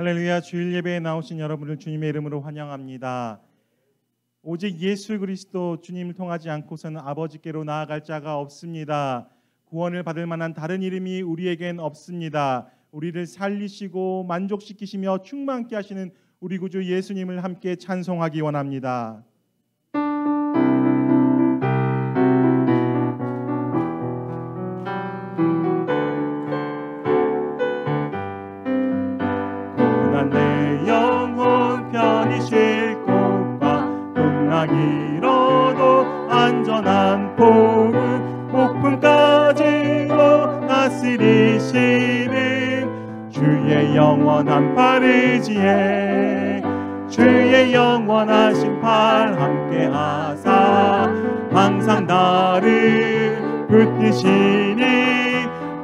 할렐루야. 주일 예배에 나오신 여러분을 주님의 이름으로 환영합니다. 오직 예수 그리스도 주님을 통하지 않고서는 아버지께로 나아갈 자가 없습니다. 구원을 받을 만한 다른 이름이 우리에겐 없습니다. 우리를 살리시고 만족시키시며 충만케 하시는 우리 구주 예수님을 함께 찬송하기 원합니다. 고난 내 영혼 편히 쉴 곳과 풍랑이로도 안전한 복음 목풍까지도 다스리시는 주의 영원한 팔 의지에 주의 영원하신 팔 함께하사 항상 나를 붙드시니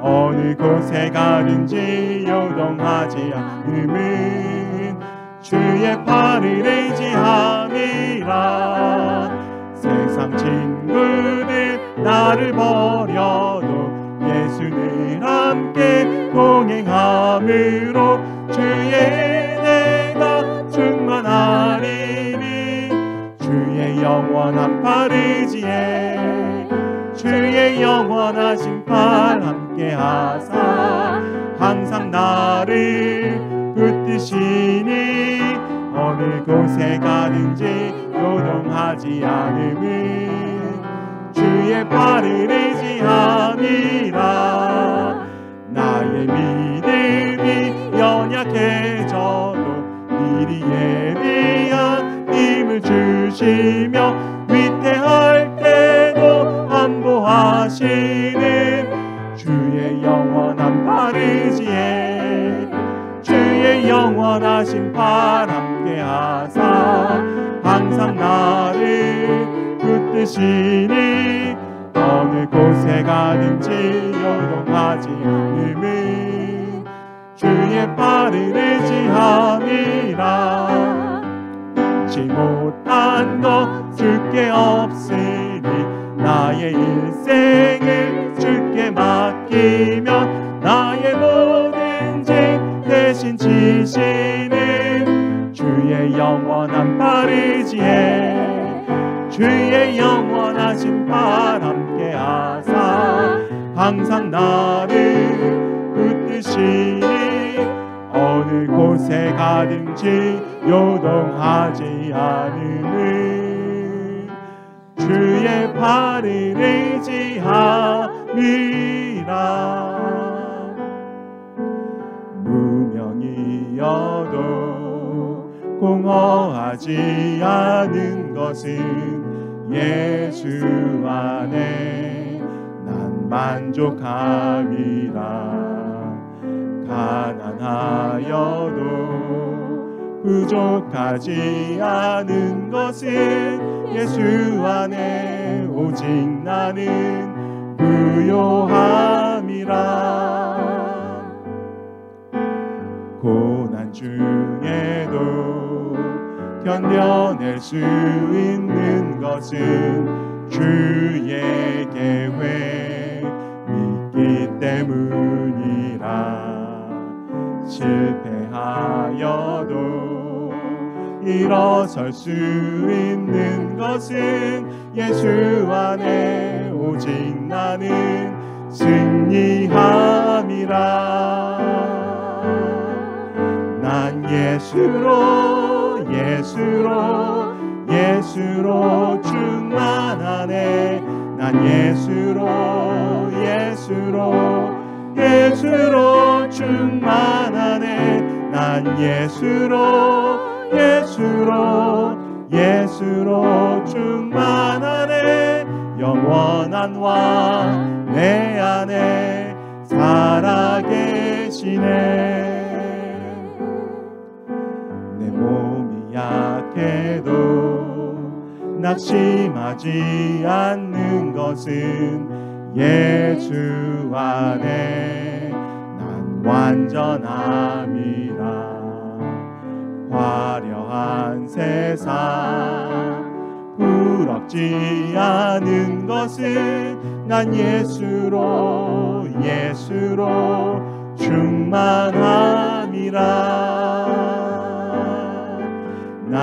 어느 곳에 가든지 요동하지 않음은 주의 팔을 의지함이라. 세상 친구들 나를 버려도 예수 늘 함께 동행함으로 주의 은혜가 충만하리니 주의 영원한 팔 의지에 주의 영원하신 팔 함께하사 항상 나를 붙드시니 어느 곳에 가든지 요동하지 않음은 주의 팔을 의지함이라. 나의 믿음이 연약해져도 미리 예비한 힘을 주시며 위태할 때도 안보하시는 주의 영원한 팔 의지에 주의 영원하신 팔 함께하사 항상 나를 붙드시니 어느 곳에 가든지 요동하지 않음은 주의 팔을 의지함이라. 지 못한 것 주께 없으니 나의 일생을 주께 맡기면 나의 모든 죄 대신 지시는 주의 영원한 팔 의지에 주의 영원하신 팔 함께하사 항상 나를 붙드시니 어느 곳에 가든지 요동하지 않음은 주의 팔을 의지함이라. 무명이어도 공허하지 않은 것은 예수 안에 난 만족함이라. 가난하여도 부족하지 않은 것은 예수 안에 오직 나는 부요함이라. 고난 중에도 견뎌낼 수 있는 것은 주의 계획 믿기 때문이라. 실패하여도 일어설 수 있는 것은 예수 안에 오직 나는 승리함이라. 난 예수로 충만하네. 난 예수로 충만하네. 난 예수로 충만하네. 영원한 왕 내 안에 살아계시네. 내 몸이 약해도 낙심하지 않는 것은 예수 안에 난 완전함이라. 화려한 세상 부럽지 않은 것은 난 예수로 충만함이라.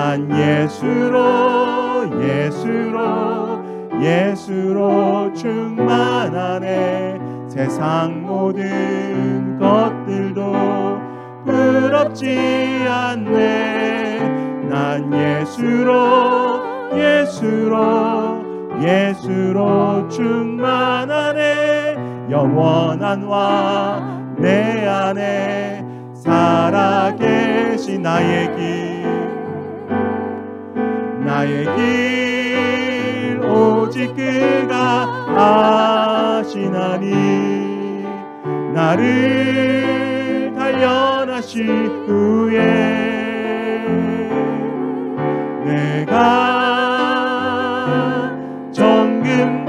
난 예수로 충만하네. 세상 모든 것들도 부럽지 않네. 난 예수로 충만하네. 영원한 왕 내 안에 살아계신 나의 길 오직 그가 아시나니. 나를 단련하신 후에 내가 정금같이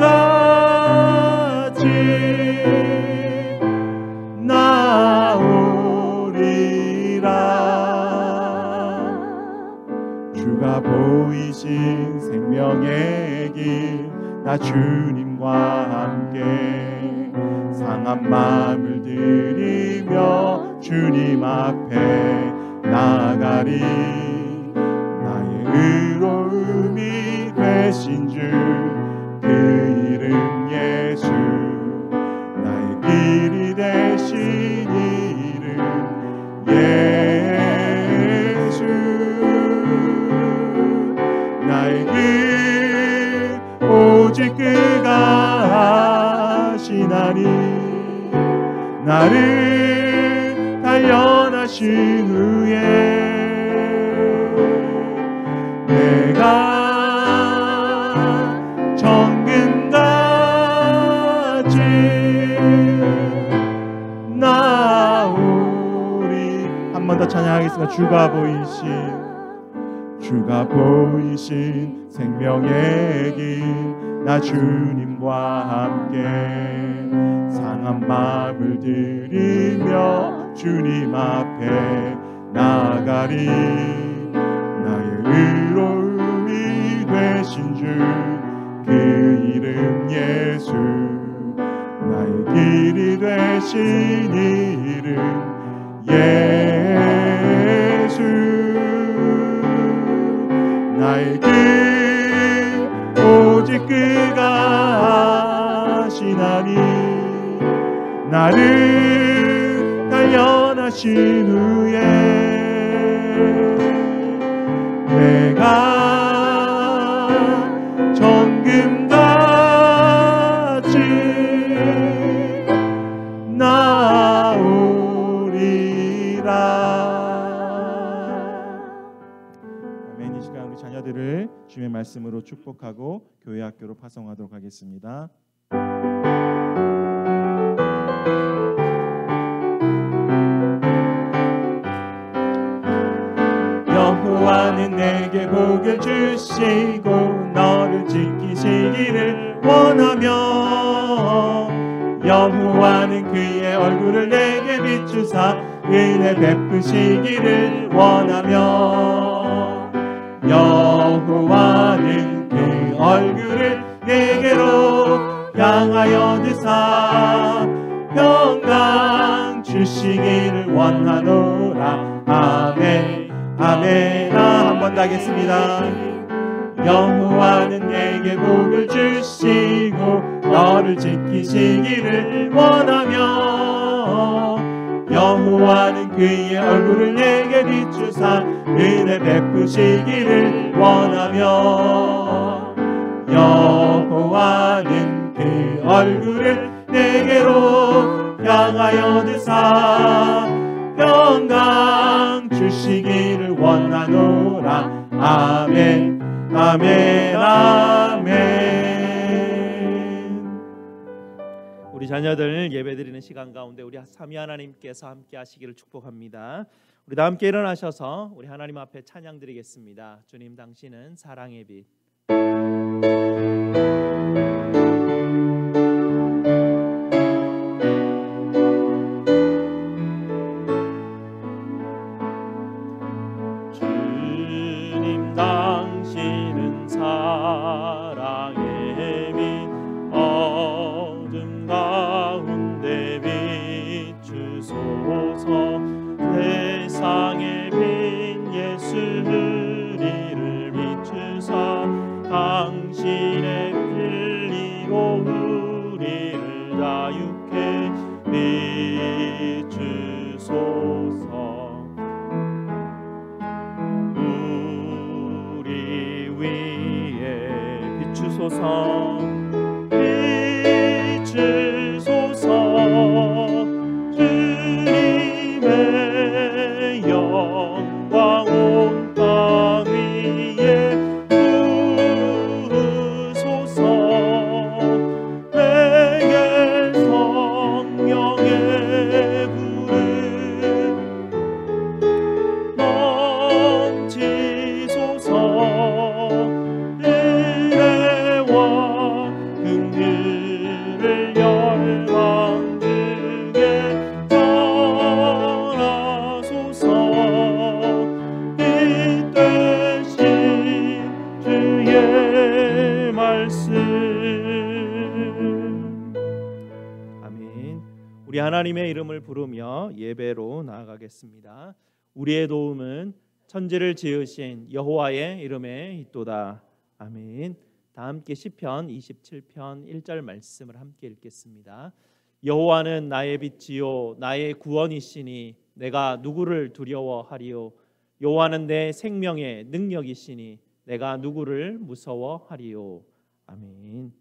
나오리라. 주가 보이신 생명의 길 나 주님과 함께 상한 마음을 들이며 주님 앞에 나가리. 나의 의로움이 되신 주 그 이름 예수. 나의 길이 되신 이름 예수. 나의 길 오직 그가 아시나니. 나를 단련하신 후에 내가 정금같이 나오리. 한 번 더 찬양하겠습니다. 주가 보이신 생명의 길 나 주님과 함께 상한 마음을 들이며 주님 앞에 나가리. 나의 의로움이 되신 주 그 이름 예수. 나의 길이 되신 이름 예수. 나의 길 오직 그가 아시나니. 나를 단련하신 후에 내가 정금같이 나오리라. 아멘. 이 시간 우리 자녀들을 주의 말씀으로 축복하고 교회 학교로 파송하도록 하겠습니다. 여호와는 내게 복을 주시고 너를 지키시기를 원하며 여호와는 그의 얼굴을 내게 비추사 은혜 베푸시기를 원하며 여호와는 그 얼굴을 내게로 향하여 드사 평강 주시기를 원하노라. 아멘. 아멘. 한 번 더 하겠습니다. 여호와는 내게 복을 주시고 너를 지키시기를 원하며 여호와는 그의 얼굴을 내게 비추사 은혜 베푸시기를 원하며 여호와는 그 얼굴을 내게로 향하여 드사 평강 주시기를 원하노라. 아멘. 아멘. 아멘. 우리 자녀들 예배드리는 시간 가운데 우리 삼위 하나님께서 함께 하시기를 축복합니다. 우리 다 함께 일어나셔서 우리 하나님 앞에 찬양 드리겠습니다. 주님 당신은 사랑의 빛. 주님 당신은 사랑의 빛 어둠 가운데 비추소서. 세상의 빛 예수를 비추소서 비추소서 주님의 영광 온 땅 위에 부으소서 내게 성령의 불을 넘치소서 은혜와 긍휼을 열방 중에 전하소서 이 되신 주의 말씀. 아멘. 우리 하나님의 이름을 부르며 예배로 나아가겠습니다. 우리의 도움은 천지를 지으신 여호와의 이름에 있도다. 아멘. 다 함께 시편 27편 1절 말씀을 함께 읽겠습니다. 여호와는 나의 빛이요 나의 구원이시니 내가 누구를 두려워하리요. 여호와는 내 생명의 능력이시니 내가 누구를 무서워하리요. 아멘.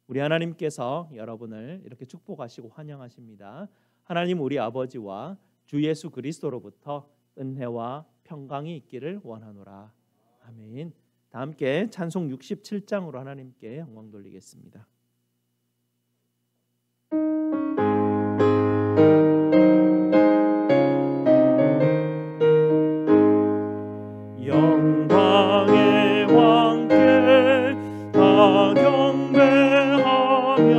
우리 하나님께서 여러분을 이렇게 축복하시고 환영하십니다. 하나님 우리 아버지와 주 예수 그리스도로부터 은혜와 평강이 있기를 원하노라. 아멘. 다 함께 찬송 67장으로 하나님께 영광 돌리겠습니다. 영광의 왕께 다 경배하며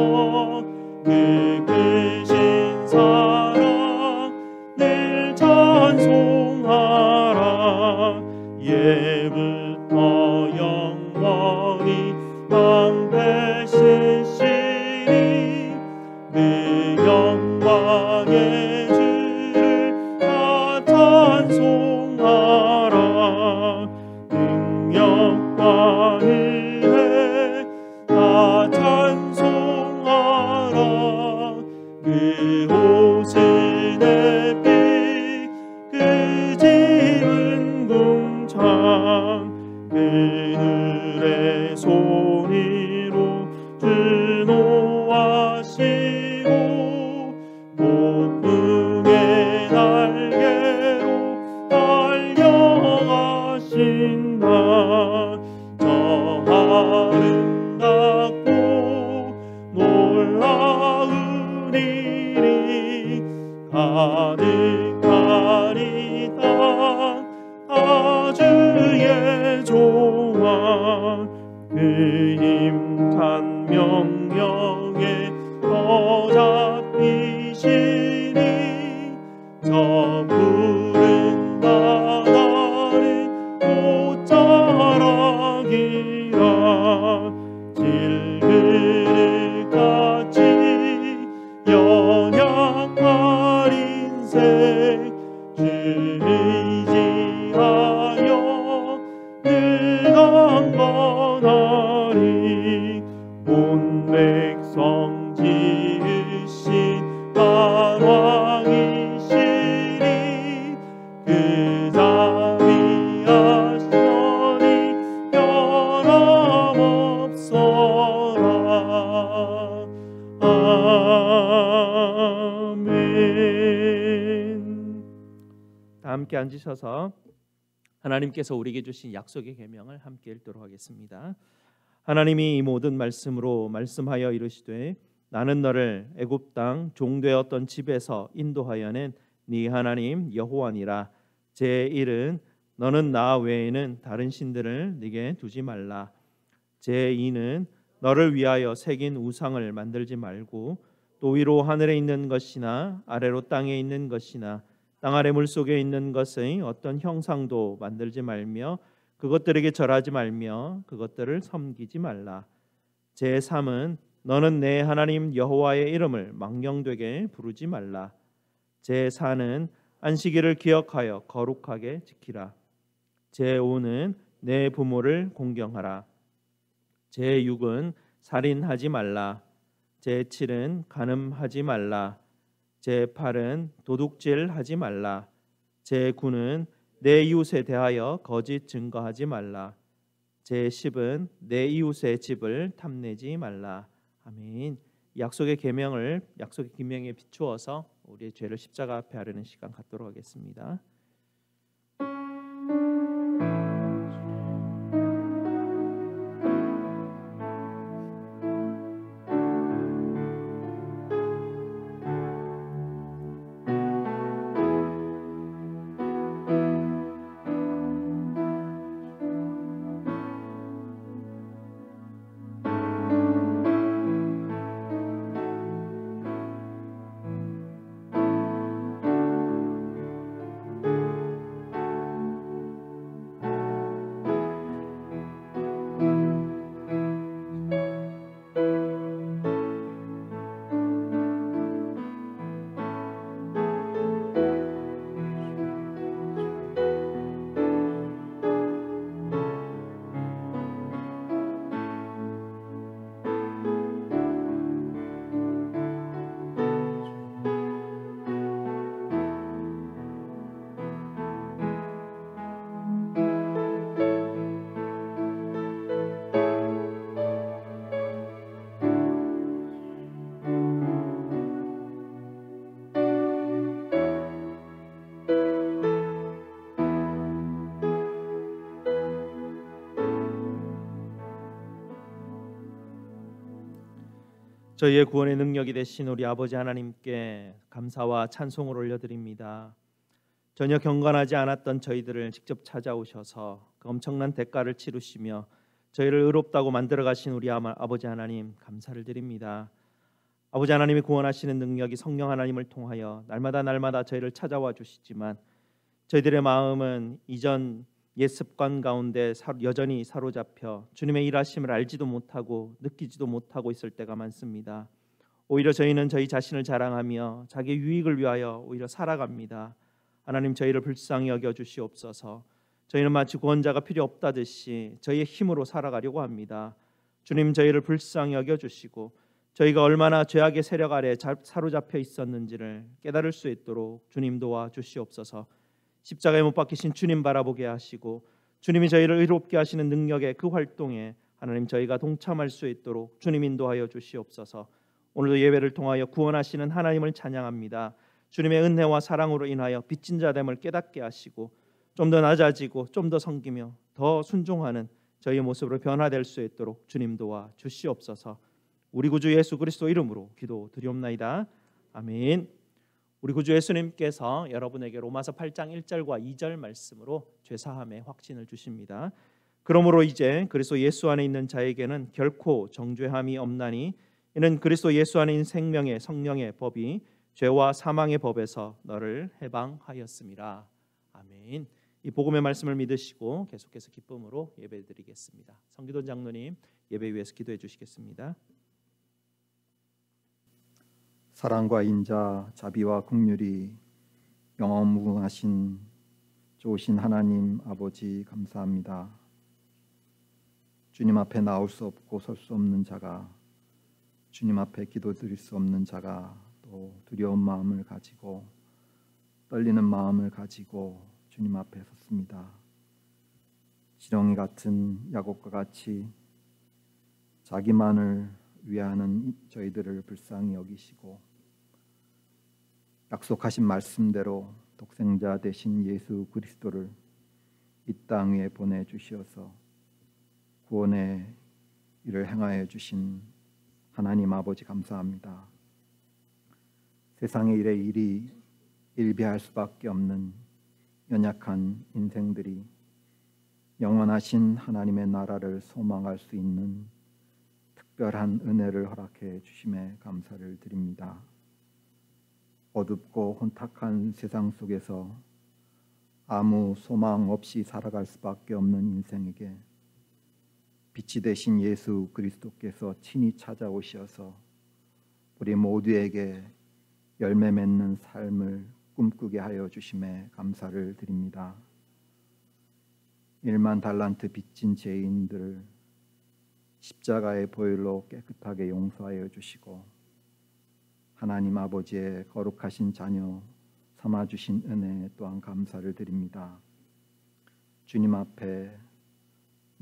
그 크신 사랑 늘 찬송하라. 예부터 영원히 방배시시니 그 영광의 주를 다 찬송하라. 능력과 은혜 다 찬송하라. 그 옷은 햇빛 그 집은 궁창 그늘의 소리로 주노하시고 폭풍의 날개로 달려가신다. 저 아름답고 놀라운 일이 가득한 이 땅 다 주의 조화 그 힘찬 명령에 더 잡히시니 저 푸른 바다는 옷자락이라 질그릇같이 연약한 인생 의지하여 늘 강건하리. 온 백성 지으신 만왕이시니 그 자비하시니 변함없어라. 아멘. 다 함께 앉으셔서 하나님께서 우리에게 주신 약속의 계명을 함께 읽도록 하겠습니다. 하나님이 이 모든 말씀으로 말씀하여 이르시되 나는 너를 애굽 땅 종되었던 집에서 인도하여낸 네 하나님 여호와니라. 제1은 너는 나 외에는 다른 신들을 네게 두지 말라. 제2는 너를 위하여 새긴 우상을 만들지 말고 또 위로 하늘에 있는 것이나 아래로 땅에 있는 것이나 땅 아래 물속에 있는 것의 어떤 형상도 만들지 말며 그것들에게 절하지 말며 그것들을 섬기지 말라. 제3은 너는 내 하나님 여호와의 이름을 망령되게 부르지 말라. 제4는 안식일을 기억하여 거룩하게 지키라. 제5는 내 부모를 공경하라. 제6은 살인하지 말라. 제7은 간음하지 말라. 제8은 도둑질하지 말라. 제9는 내 이웃에 대하여 거짓 증거하지 말라. 제10은 내 이웃의 집을 탐내지 말라. 아멘. 약속의 계명을 약속의 계명에 비추어서 우리의 죄를 십자가 앞에 아뢰는 시간 갖도록 하겠습니다. 저희의 구원의 능력이 되신 우리 아버지 하나님께 감사와 찬송을 올려드립니다. 전혀 경건하지 않았던 저희들을 직접 찾아오셔서 그 엄청난 대가를 치르시며 저희를 의롭다고 만들어 가신 우리 아버지 하나님 감사를 드립니다. 아버지 하나님이 구원하시는 능력이 성령 하나님을 통하여 날마다 저희를 찾아와 주시지만 저희들의 마음은 이전 옛 습관 가운데 여전히 사로잡혀 주님의 일하심을 알지도 못하고 느끼지도 못하고 있을 때가 많습니다. 오히려 저희는 저희 자신을 자랑하며 자기 유익을 위하여 오히려 살아갑니다. 하나님 저희를 불쌍히 여겨 주시옵소서. 저희는 마치 구원자가 필요 없다듯이 저희의 힘으로 살아가려고 합니다. 주님 저희를 불쌍히 여겨 주시고 저희가 얼마나 죄악의 세력 아래 사로잡혀 있었는지를 깨달을 수 있도록 주님 도와 주시옵소서. 십자가에 못 박히신 주님 바라보게 하시고 주님이 저희를 의롭게 하시는 능력의 그 활동에 하나님 저희가 동참할 수 있도록 주님 인도하여 주시옵소서. 오늘도 예배를 통하여 구원하시는 하나님을 찬양합니다. 주님의 은혜와 사랑으로 인하여 빚진 자됨을 깨닫게 하시고 좀 더 낮아지고 좀 더 섬기며 더 순종하는 저희의 모습으로 변화될 수 있도록 주님 도와 주시옵소서. 우리 구주 예수 그리스도 이름으로 기도드리옵나이다. 아멘. 우리 구주 예수님께서 여러분에게 로마서 8장 1절과 2절 말씀으로 죄사함의 확신을 주십니다. 그러므로 이제 그리스도 예수 안에 있는 자에게는 결코 정죄함이 없나니 이는 그리스도 예수 안에 있는 생명의 성령의 법이 죄와 사망의 법에서 너를 해방하였음이라. 아멘. 이 복음의 말씀을 믿으시고 계속해서 기쁨으로 예배드리겠습니다. 성기돈 장로님 예배 위에서 기도해 주시겠습니다. 사랑과 인자, 자비와 긍휼이 영원무궁하신 좋으신 하나님 아버지 감사합니다. 주님 앞에 나올 수 없고 설 수 없는 자가, 주님 앞에 기도드릴 수 없는 자가 또 두려운 마음을 가지고 떨리는 마음을 가지고 주님 앞에 섰습니다. 지렁이 같은 야곱과 같이 자기만을 위하는 저희들을 불쌍히 여기시고 약속하신 말씀대로 독생자 되신 예수 그리스도를 이 땅 위에 보내주시어서 구원의 일을 행하여 주신 하나님 아버지 감사합니다. 세상의 일에 일이 일비할 수밖에 없는 연약한 인생들이 영원하신 하나님의 나라를 소망할 수 있는 특별한 은혜를 허락해 주심에 감사를 드립니다. 어둡고 혼탁한 세상 속에서 아무 소망 없이 살아갈 수밖에 없는 인생에게 빛이 되신 예수 그리스도께서 친히 찾아오셔서 우리 모두에게 열매 맺는 삶을 꿈꾸게 하여 주심에 감사를 드립니다. 1만 달란트 빚진 죄인들을 십자가의 보혈로 깨끗하게 용서하여 주시고 하나님 아버지의 거룩하신 자녀 삼아주신 은혜 또한 감사를 드립니다. 주님 앞에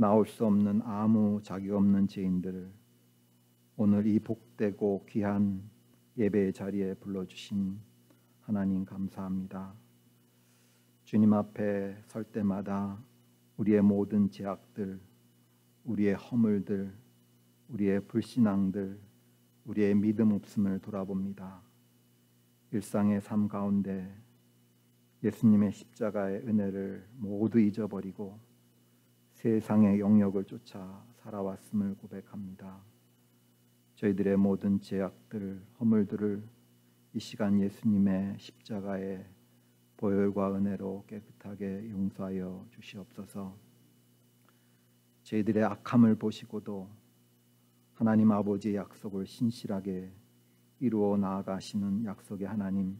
나올 수 없는 아무 자격 없는 죄인들을 오늘 이 복되고 귀한 예배의 자리에 불러주신 하나님 감사합니다. 주님 앞에 설 때마다 우리의 모든 죄악들, 우리의 허물들, 우리의 불신앙들, 우리의 믿음 없음을 돌아봅니다. 일상의 삶 가운데 예수님의 십자가의 은혜를 모두 잊어버리고 세상의 영역을 쫓아 살아왔음을 고백합니다. 저희들의 모든 죄악들, 허물들을 이 시간 예수님의 십자가의 보혈과 은혜로 깨끗하게 용서하여 주시옵소서. 저희들의 악함을 보시고도 하나님 아버지의 약속을 신실하게 이루어 나아가시는 약속의 하나님,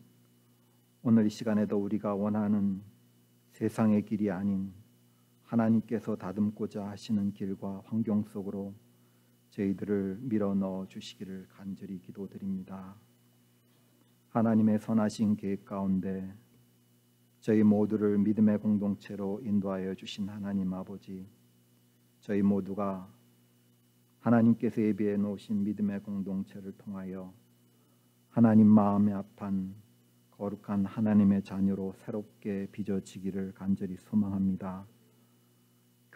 오늘 이 시간에도 우리가 원하는 세상의 길이 아닌 하나님께서 다듬고자 하시는 길과 환경 속으로 저희들을 밀어 넣어 주시기를 간절히 기도드립니다. 하나님의 선하신 계획 가운데 저희 모두를 믿음의 공동체로 인도하여 주신 하나님 아버지, 저희 모두가 하나님께서 예비해 놓으신 믿음의 공동체를 통하여 하나님 마음에 합한 거룩한 하나님의 자녀로 새롭게 빚어지기를 간절히 소망합니다.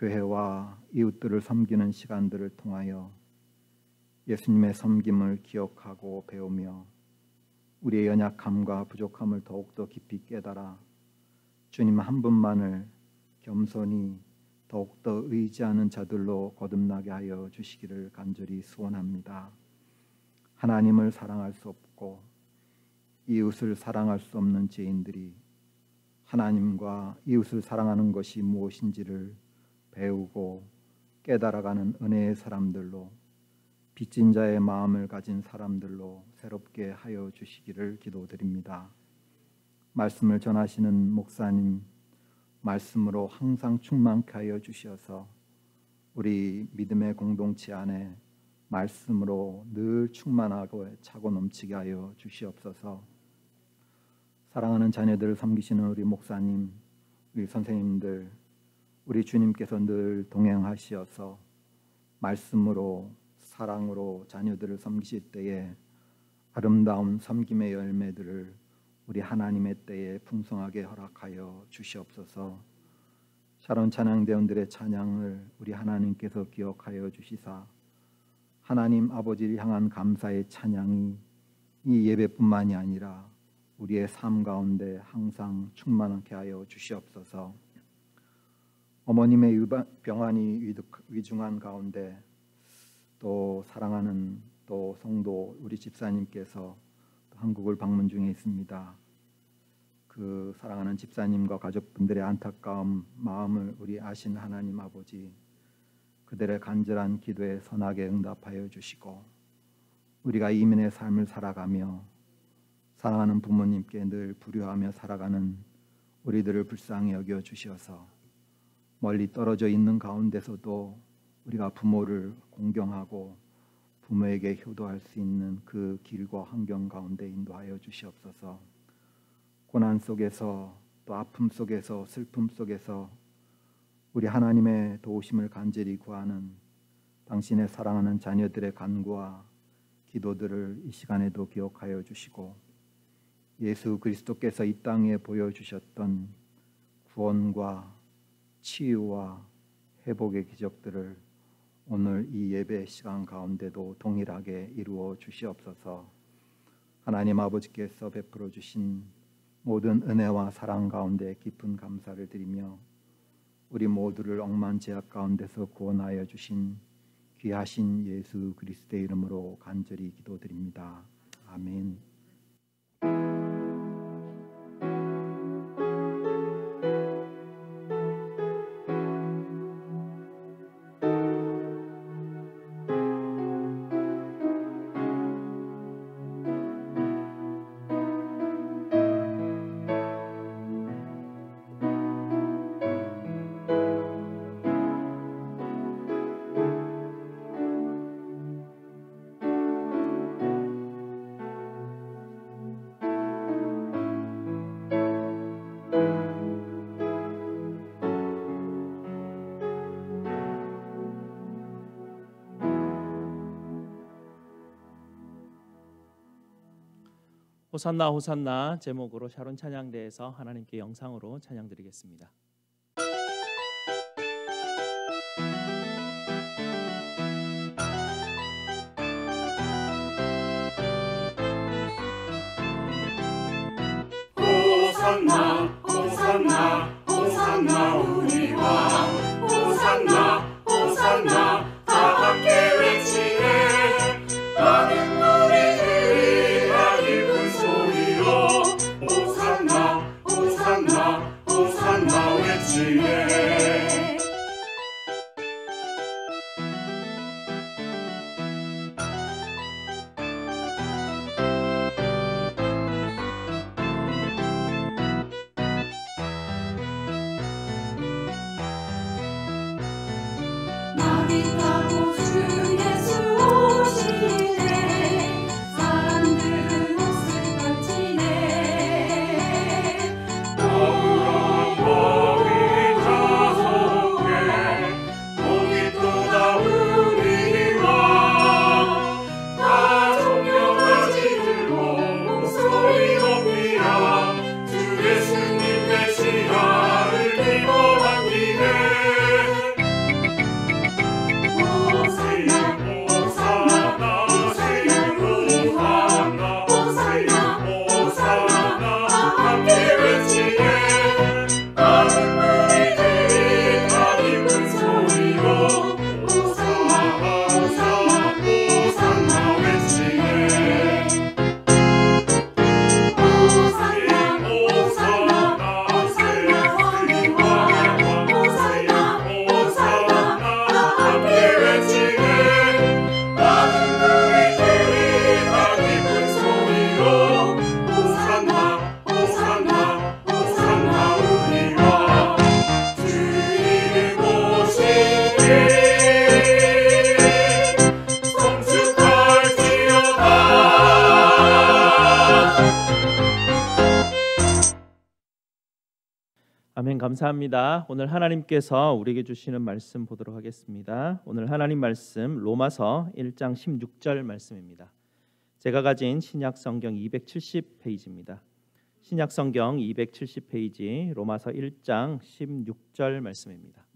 교회와 이웃들을 섬기는 시간들을 통하여 예수님의 섬김을 기억하고 배우며 우리의 연약함과 부족함을 더욱더 깊이 깨달아 주님 한 분만을 겸손히 더욱더 의지하는 자들로 거듭나게 하여 주시기를 간절히 소원합니다. 하나님을 사랑할 수 없고 이웃을 사랑할 수 없는 죄인들이 하나님과 이웃을 사랑하는 것이 무엇인지를 배우고 깨달아가는 은혜의 사람들로, 빚진 자의 마음을 가진 사람들로 새롭게 하여 주시기를 기도드립니다. 말씀을 전하시는 목사님, 말씀으로 항상 충만케 하여 주셔서 우리 믿음의 공동체 안에 말씀으로 늘 충만하고 차고 넘치게 하여 주시옵소서. 사랑하는 자녀들을 섬기시는 우리 목사님, 우리 선생님들, 우리 주님께서 늘 동행하시어서 말씀으로 사랑으로 자녀들을 섬기실 때에 아름다운 섬김의 열매들을 우리 하나님의 때에 풍성하게 허락하여 주시옵소서. 샤론 찬양대원들의 찬양을 우리 하나님께서 기억하여 주시사 하나님 아버지를 향한 감사의 찬양이 이 예배뿐만이 아니라 우리의 삶 가운데 항상 충만하게 하여 주시옵소서. 어머님의 병환이 위중한 가운데 또 사랑하는 또 성도 우리 집사님께서 한국을 방문 중에 있습니다. 그 사랑하는 집사님과 가족분들의 안타까운 마음을 우리 아신 하나님 아버지, 그들의 간절한 기도에 선하게 응답하여 주시고 우리가 이민의 삶을 살아가며 사랑하는 부모님께 늘 불효하며 살아가는 우리들을 불쌍히 여겨 주시어서 멀리 떨어져 있는 가운데서도 우리가 부모를 공경하고 부모에게 효도할 수 있는 그 길과 환경 가운데 인도하여 주시옵소서. 고난 속에서 또 아픔 속에서 슬픔 속에서 우리 하나님의 도우심을 간절히 구하는 당신의 사랑하는 자녀들의 간구와 기도들을 이 시간에도 기억하여 주시고 예수 그리스도께서 이 땅에 보여주셨던 구원과 치유와 회복의 기적들을 오늘 이 예배 시간 가운데도 동일하게 이루어 주시옵소서. 하나님 아버지께서 베풀어 주신 모든 은혜와 사랑 가운데 깊은 감사를 드리며 우리 모두를 억만 죄악 가운데서 구원하여 주신 귀하신 예수 그리스도의 이름으로 간절히 기도드립니다. 아멘. 호산나 호산나 제목으로 샤론 찬양대에서 하나님께 영상으로 찬양드리겠습니다. 호산나 호산나 호산나 우리 왕 호산나 호산나 다 함께 외치네 많은 무리들이 다 기쁜 소리로 호산나 호산나 호산나 외치네 나비 타고 주 예수 오시네 사람들은 옷을 던지네 노란 바위 자석에 목이 또다 우리와 다 정령까지 들고 목소리 높이라 주 예수님 메시아를 기뻐하기네 호산나 호산나 호산나 호산나 함께 외치네 많은 무리들이 다 기쁜 소리로 호산나 호산나 호산나 외치네 호산나 호산나 호산나 왕의 왕 호산나 호산나 함께 외치네 많은 무리들이 다 기쁜 소리로 호산나 호산나 호산나 우리가 주 이름 모시니 성축할지어다. 아멘. 감사합니다. 오늘 하나님께서 우리에게 주시는 말씀 보도록 하겠습니다. 오늘 하나님 말씀 로마서 1장 16절 말씀입니다. 제가 가진 신약 성경 270페이지입니다. 신약 성경 270페이지 로마서 1장 16절 말씀입니다.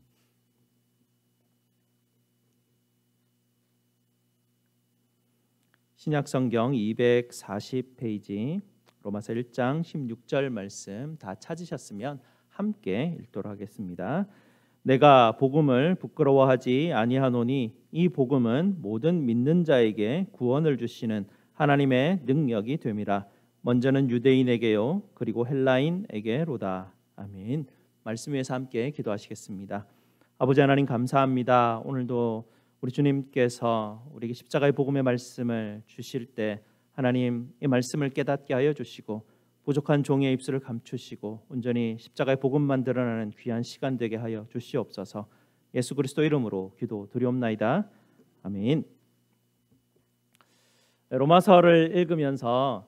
신약 성경 240페이지 로마서 1장 16절 말씀 다 찾으셨으면 함께 읽도록 하겠습니다. 내가 복음을 부끄러워하지 아니하노니 이 복음은 모든 믿는 자에게 구원을 주시는 하나님의 능력이 됨이라. 먼저는 유대인에게요 그리고 헬라인에게로다. 아멘. 말씀 위에서 함께 기도하시겠습니다. 아버지 하나님 감사합니다. 오늘도 우리 주님께서 우리에게 십자가의 복음의 말씀을 주실 때 하나님 이 말씀을 깨닫게 하여 주시고 부족한 종의 입술을 감추시고 온전히 십자가의 복음만 드러나는 귀한 시간 되게 하여 주시옵소서. 예수 그리스도 이름으로 기도드리옵나이다. 아멘. 로마서를 읽으면서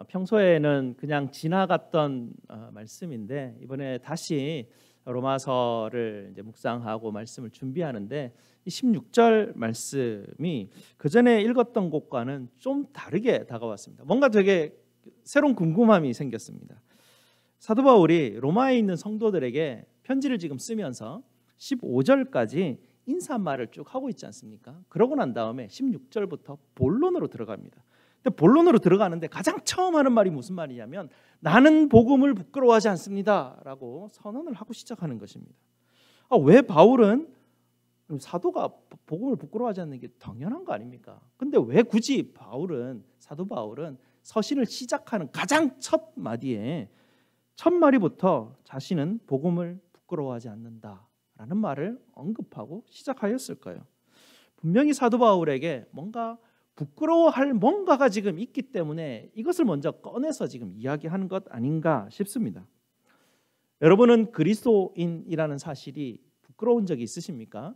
평소에는 그냥 지나갔던 말씀인데 이번에 다시 로마서를 이제 묵상하고 말씀을 준비하는데 이 16절 말씀이 그 전에 읽었던 것과는 좀 다르게 다가왔습니다. 뭔가 되게 새로운 궁금함이 생겼습니다. 사도 바울이 로마에 있는 성도들에게 편지를 지금 쓰면서 15절까지 인사말을 쭉 하고 있지 않습니까? 그러고 난 다음에 16절부터 본론으로 들어갑니다. 근데 본론으로 들어가는데 가장 처음 하는 말이 무슨 말이냐면 나는 복음을 부끄러워하지 않습니다라고 선언을 하고 시작하는 것입니다. 왜 바울은 사도가 복음을 부끄러워하지 않는 게 당연한 거 아닙니까? 근데 왜 굳이 사도 바울은 서신을 시작하는 가장 첫 마디에 첫 마디부터 자신은 복음을 부끄러워하지 않는다라는 말을 언급하고 시작하였을까요? 분명히 사도 바울에게 뭔가 부끄러워할 뭔가가 지금 있기 때문에 이것을 먼저 꺼내서 지금 이야기하는 것 아닌가 싶습니다. 여러분은 그리스도인이라는 사실이 부끄러운 적이 있으십니까?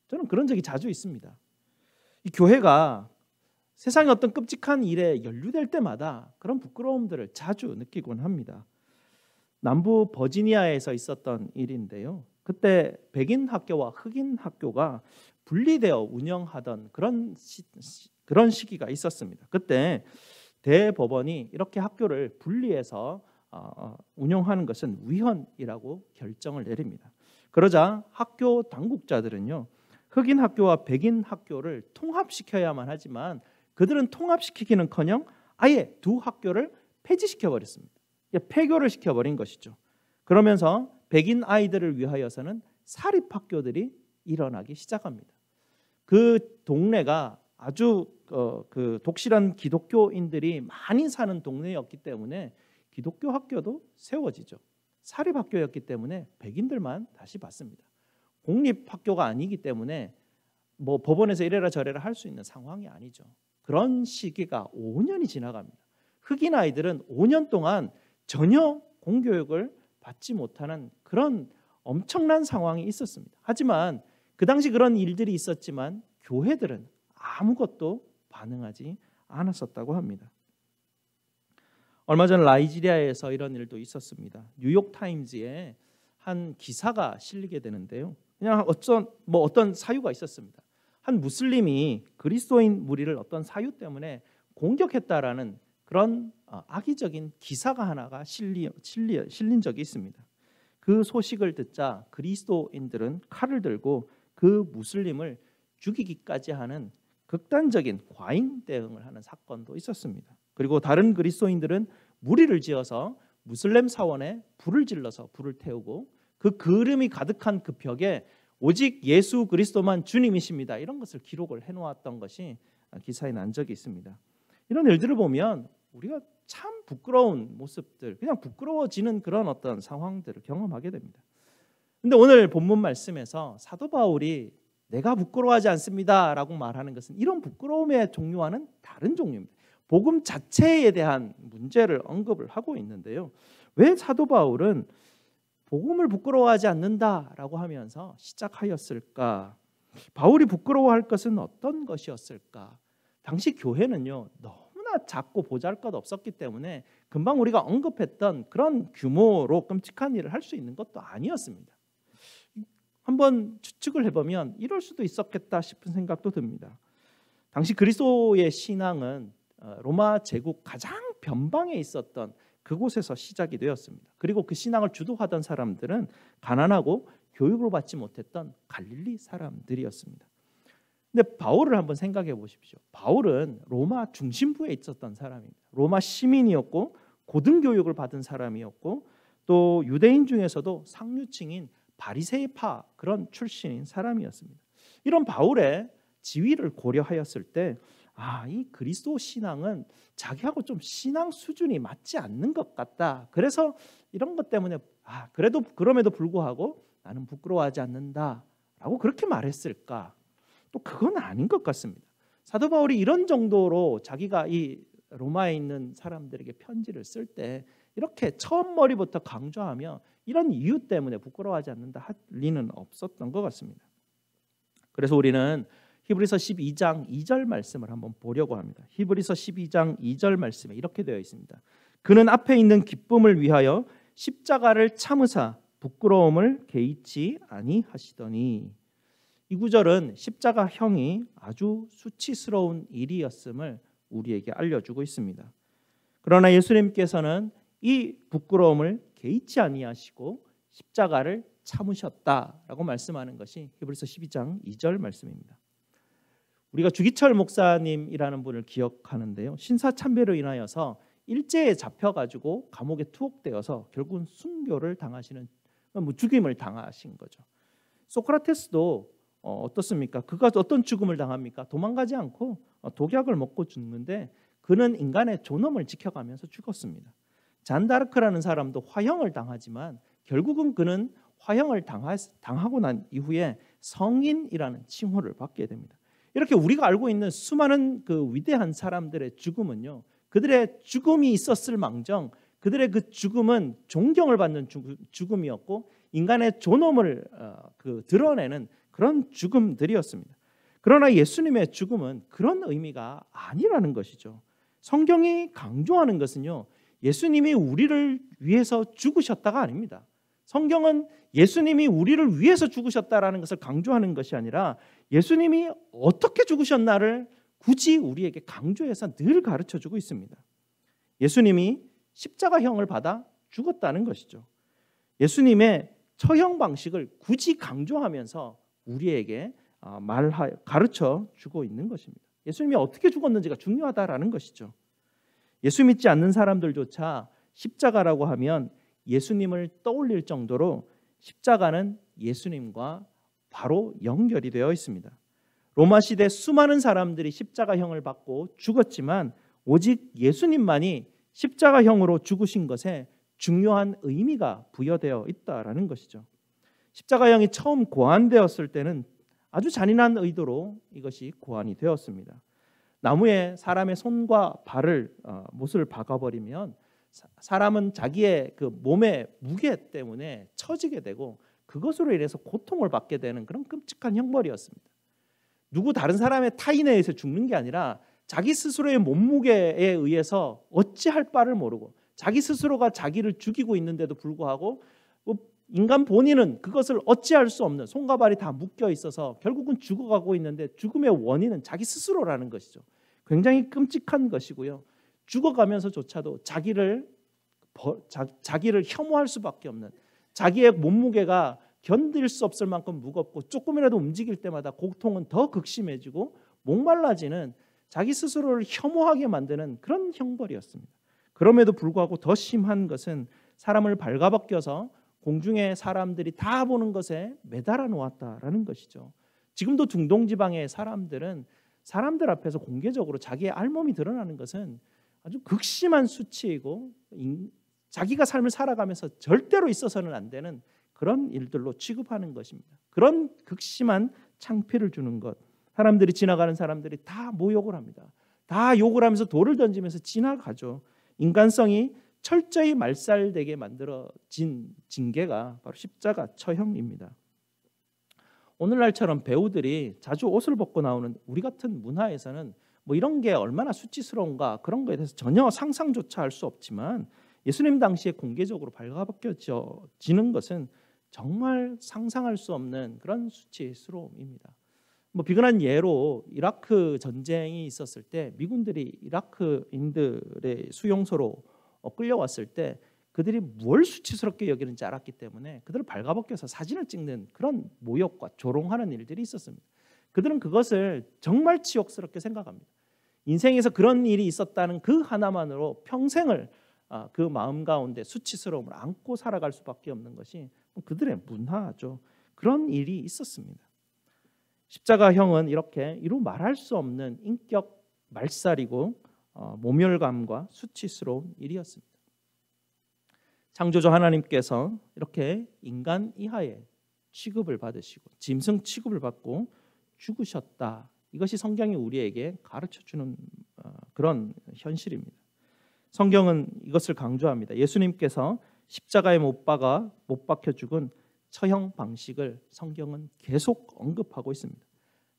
저는 그런 적이 자주 있습니다. 이 교회가 세상의 어떤 끔찍한 일에 연루될 때마다 그런 부끄러움들을 자주 느끼곤 합니다. 남부 버지니아에서 있었던 일인데요. 그때 백인 학교와 흑인 학교가 분리되어 운영하던 그런 시기가 있었습니다. 그때 대법원이 이렇게 학교를 분리해서 운영하는 것은 위헌이라고 결정을 내립니다. 그러자 학교 당국자들은요, 흑인 학교와 백인 학교를 통합시켜야만 하지만 그들은 통합시키기는커녕 아예 두 학교를 폐지시켜 버렸습니다. 폐교를 시켜버린 것이죠. 그러면서 백인 아이들을 위하여서는 사립학교들이 일어나기 시작합니다. 그 동네가 아주 그 독실한 기독교인들이 많이 사는 동네였기 때문에 기독교 학교도 세워지죠. 사립학교였기 때문에 백인들만 다시 받습니다. 공립학교가 아니기 때문에 뭐 법원에서 이래라 저래라 할 수 있는 상황이 아니죠. 그런 시기가 5년이 지나갑니다. 흑인 아이들은 5년 동안 전혀 공교육을 받지 못하는 그런 엄청난 상황이 있었습니다. 하지만 그 당시 그런 일들이 있었지만 교회들은 아무것도 반응하지 않았었다고 합니다. 얼마 전 나이지리아에서 이런 일도 있었습니다. 뉴욕 타임즈에 한 기사가 실리게 되는데요. 그냥 어떤 사유가 있었습니다. 한 무슬림이 그리스도인 무리를 어떤 사유 때문에 공격했다라는 그런 악의적인 기사가 하나가 실린 적이 있습니다. 그 소식을 듣자 그리스도인들은 칼을 들고 그 무슬림을 죽이기까지 하는 극단적인 과잉 대응을 하는 사건도 있었습니다. 그리고 다른 그리스도인들은 무리를 지어서 무슬림 사원에 불을 질러서 불을 태우고 그 그름이 가득한 그 벽에 오직 예수 그리스도만 주님이십니다, 이런 것을 기록을 해놓았던 것이 기사에 난 적이 있습니다. 이런 일들을 보면 우리가 참 부끄러운 모습들, 그냥 부끄러워지는 그런 어떤 상황들을 경험하게 됩니다. 그런데 오늘 본문 말씀에서 사도 바울이 내가 부끄러워하지 않습니다 라고 말하는 것은 이런 부끄러움의 종류와는 다른 종류입니다. 복음 자체에 대한 문제를 언급을 하고 있는데요. 왜 사도 바울은 복음을 부끄러워하지 않는다라고 하면서 시작하였을까? 바울이 부끄러워할 것은 어떤 것이었을까? 당시 교회는요, 너무나 작고 보잘것 없었기 때문에 금방 우리가 언급했던 그런 규모로 끔찍한 일을 할 수 있는 것도 아니었습니다. 한번 추측을 해보면 이럴 수도 있었겠다 싶은 생각도 듭니다. 당시 그리스도의 신앙은 로마 제국 가장 변방에 있었던 그곳에서 시작이 되었습니다. 그리고 그 신앙을 주도하던 사람들은 가난하고 교육을 받지 못했던 갈릴리 사람들이었습니다. 근데 바울을 한번 생각해 보십시오. 바울은 로마 중심부에 있었던 사람입니다. 로마 시민이었고 고등교육을 받은 사람이었고 또 유대인 중에서도 상류층인 바리새파 그런 출신인 사람이었습니다. 이런 바울의 지위를 고려하였을 때 이 그리스도 신앙은 자기하고 좀 신앙 수준이 맞지 않는 것 같다. 그래서 이런 것 때문에 그럼에도 불구하고 나는 부끄러워하지 않는다라고 그렇게 말했을까? 또 그건 아닌 것 같습니다. 사도 바울이 이런 정도로 자기가 이 로마에 있는 사람들에게 편지를 쓸 때 이렇게 처음 머리부터 강조하며 이런 이유 때문에 부끄러워하지 않는다 할 리는 없었던 것 같습니다. 그래서 우리는 히브리서 12장 2절 말씀을 한번 보려고 합니다. 히브리서 12장 2절 말씀에 이렇게 되어 있습니다. 그는 앞에 있는 기쁨을 위하여 십자가를 참으사 부끄러움을 개의치 아니하시더니, 이 구절은 십자가형이 아주 수치스러운 일이었음을 우리에게 알려주고 있습니다. 그러나 예수님께서는 이 부끄러움을 개의치 아니하시고 십자가를 참으셨다라고 말씀하는 것이 히브리서 12장 2절 말씀입니다. 우리가 주기철 목사님이라는 분을 기억하는데요. 신사참배로 인하여서 일제에 잡혀가지고 감옥에 투옥되어서 결국은 순교를 당하시는, 죽임을 당하신 거죠. 소크라테스도 어떻습니까? 그가 어떤 죽음을 당합니까? 도망가지 않고 독약을 먹고 죽는데 그는 인간의 존엄을 지켜가면서 죽었습니다. 잔다르크라는 사람도 화형을 당하지만 결국은 그는 화형을 당하고 난 이후에 성인이라는 칭호를 받게 됩니다. 이렇게 우리가 알고 있는 수많은 그 위대한 사람들의 죽음은요, 그들의 죽음이 있었을 망정 그들의 그 죽음은 존경을 받는 죽음이었고 인간의 존엄을 드러내는 그런 죽음들이었습니다. 그러나 예수님의 죽음은 그런 의미가 아니라는 것이죠. 성경이 강조하는 것은요, 예수님이 우리를 위해서 죽으셨다가 아닙니다. 성경은 예수님이 우리를 위해서 죽으셨다라는 것을 강조하는 것이 아니라 예수님이 어떻게 죽으셨나를 굳이 우리에게 강조해서 늘 가르쳐주고 있습니다. 예수님이 십자가형을 받아 죽었다는 것이죠. 예수님의 처형 방식을 굳이 강조하면서 우리에게 가르쳐 주고 있는 것입니다. 예수님이 어떻게 죽었는지가 중요하다라는 것이죠. 예수 믿지 않는 사람들조차 십자가라고 하면 예수님을 떠올릴 정도로 십자가는 예수님과 바로 연결이 되어 있습니다. 로마 시대 수많은 사람들이 십자가형을 받고 죽었지만 오직 예수님만이 십자가형으로 죽으신 것에 중요한 의미가 부여되어 있다라는 것이죠. 십자가형이 처음 고안되었을 때는 아주 잔인한 의도로 이것이 고안이 되었습니다. 나무에 사람의 손과 발을 못을 박아버리면 사람은 자기의 그 몸의 무게 때문에 처지게 되고 그것으로 인해서 고통을 받게 되는 그런 끔찍한 형벌이었습니다. 누구 다른 사람의 타인에 의해서 죽는 게 아니라 자기 스스로의 몸무게에 의해서 어찌할 바를 모르고 자기 스스로가 자기를 죽이고 있는데도 불구하고 인간 본인은 그것을 어찌할 수 없는 손과 발이 다 묶여 있어서 결국은 죽어가고 있는데 죽음의 원인은 자기 스스로라는 것이죠. 굉장히 끔찍한 것이고요. 죽어가면서조차도 자기를 혐오할 수밖에 없는 자기의 몸무게가 견딜 수 없을 만큼 무겁고 조금이라도 움직일 때마다 고통은 더 극심해지고 목말라지는 자기 스스로를 혐오하게 만드는 그런 형벌이었습니다. 그럼에도 불구하고 더 심한 것은 사람을 발가벗겨서 공중의 사람들이 다 보는 것에 매달아 놓았다라는 것이죠. 지금도 중동 지방의 사람들은 사람들 앞에서 공개적으로 자기의 알몸이 드러나는 것은 아주 극심한 수치이고 자기가 삶을 살아가면서 절대로 있어서는 안 되는 그런 일들로 취급하는 것입니다. 그런 극심한 창피를 주는 것. 사람들이 지나가는 사람들이 다 모욕을 합니다. 다 욕을 하면서 돌을 던지면서 지나가죠. 인간성이 철저히 말살되게 만들어진 징계가 바로 십자가 처형입니다. 오늘날처럼 배우들이 자주 옷을 벗고 나오는 우리 같은 문화에서는 뭐 이런 게 얼마나 수치스러운가 그런 거에 대해서 전혀 상상조차 할 수 없지만 예수님 당시에 공개적으로 발가벗겨지는 것은 정말 상상할 수 없는 그런 수치스러움입니다. 뭐 비근한 예로 이라크 전쟁이 있었을 때 미군들이 이라크인들의 수용소로 끌려왔을 때 그들이 뭘 수치스럽게 여기는지 알았기 때문에 그들을 발가벗겨서 사진을 찍는 그런 모욕과 조롱하는 일들이 있었습니다. 그들은 그것을 정말 치욕스럽게 생각합니다. 인생에서 그런 일이 있었다는 그 하나만으로 평생을 그 마음 가운데 수치스러움을 안고 살아갈 수밖에 없는 것이 그들의 문화죠. 그런 일이 있었습니다. 십자가형은 이렇게 이루 말할 수 없는 인격 말살이고 모멸감과 수치스러운 일이었습니다. 창조주 하나님께서 이렇게 인간 이하의 취급을 받으시고 짐승 취급을 받고 죽으셨다. 이것이 성경이 우리에게 가르쳐주는 그런 현실입니다. 성경은 이것을 강조합니다. 예수님께서 십자가에 못 박혀 죽은 처형 방식을 성경은 계속 언급하고 있습니다.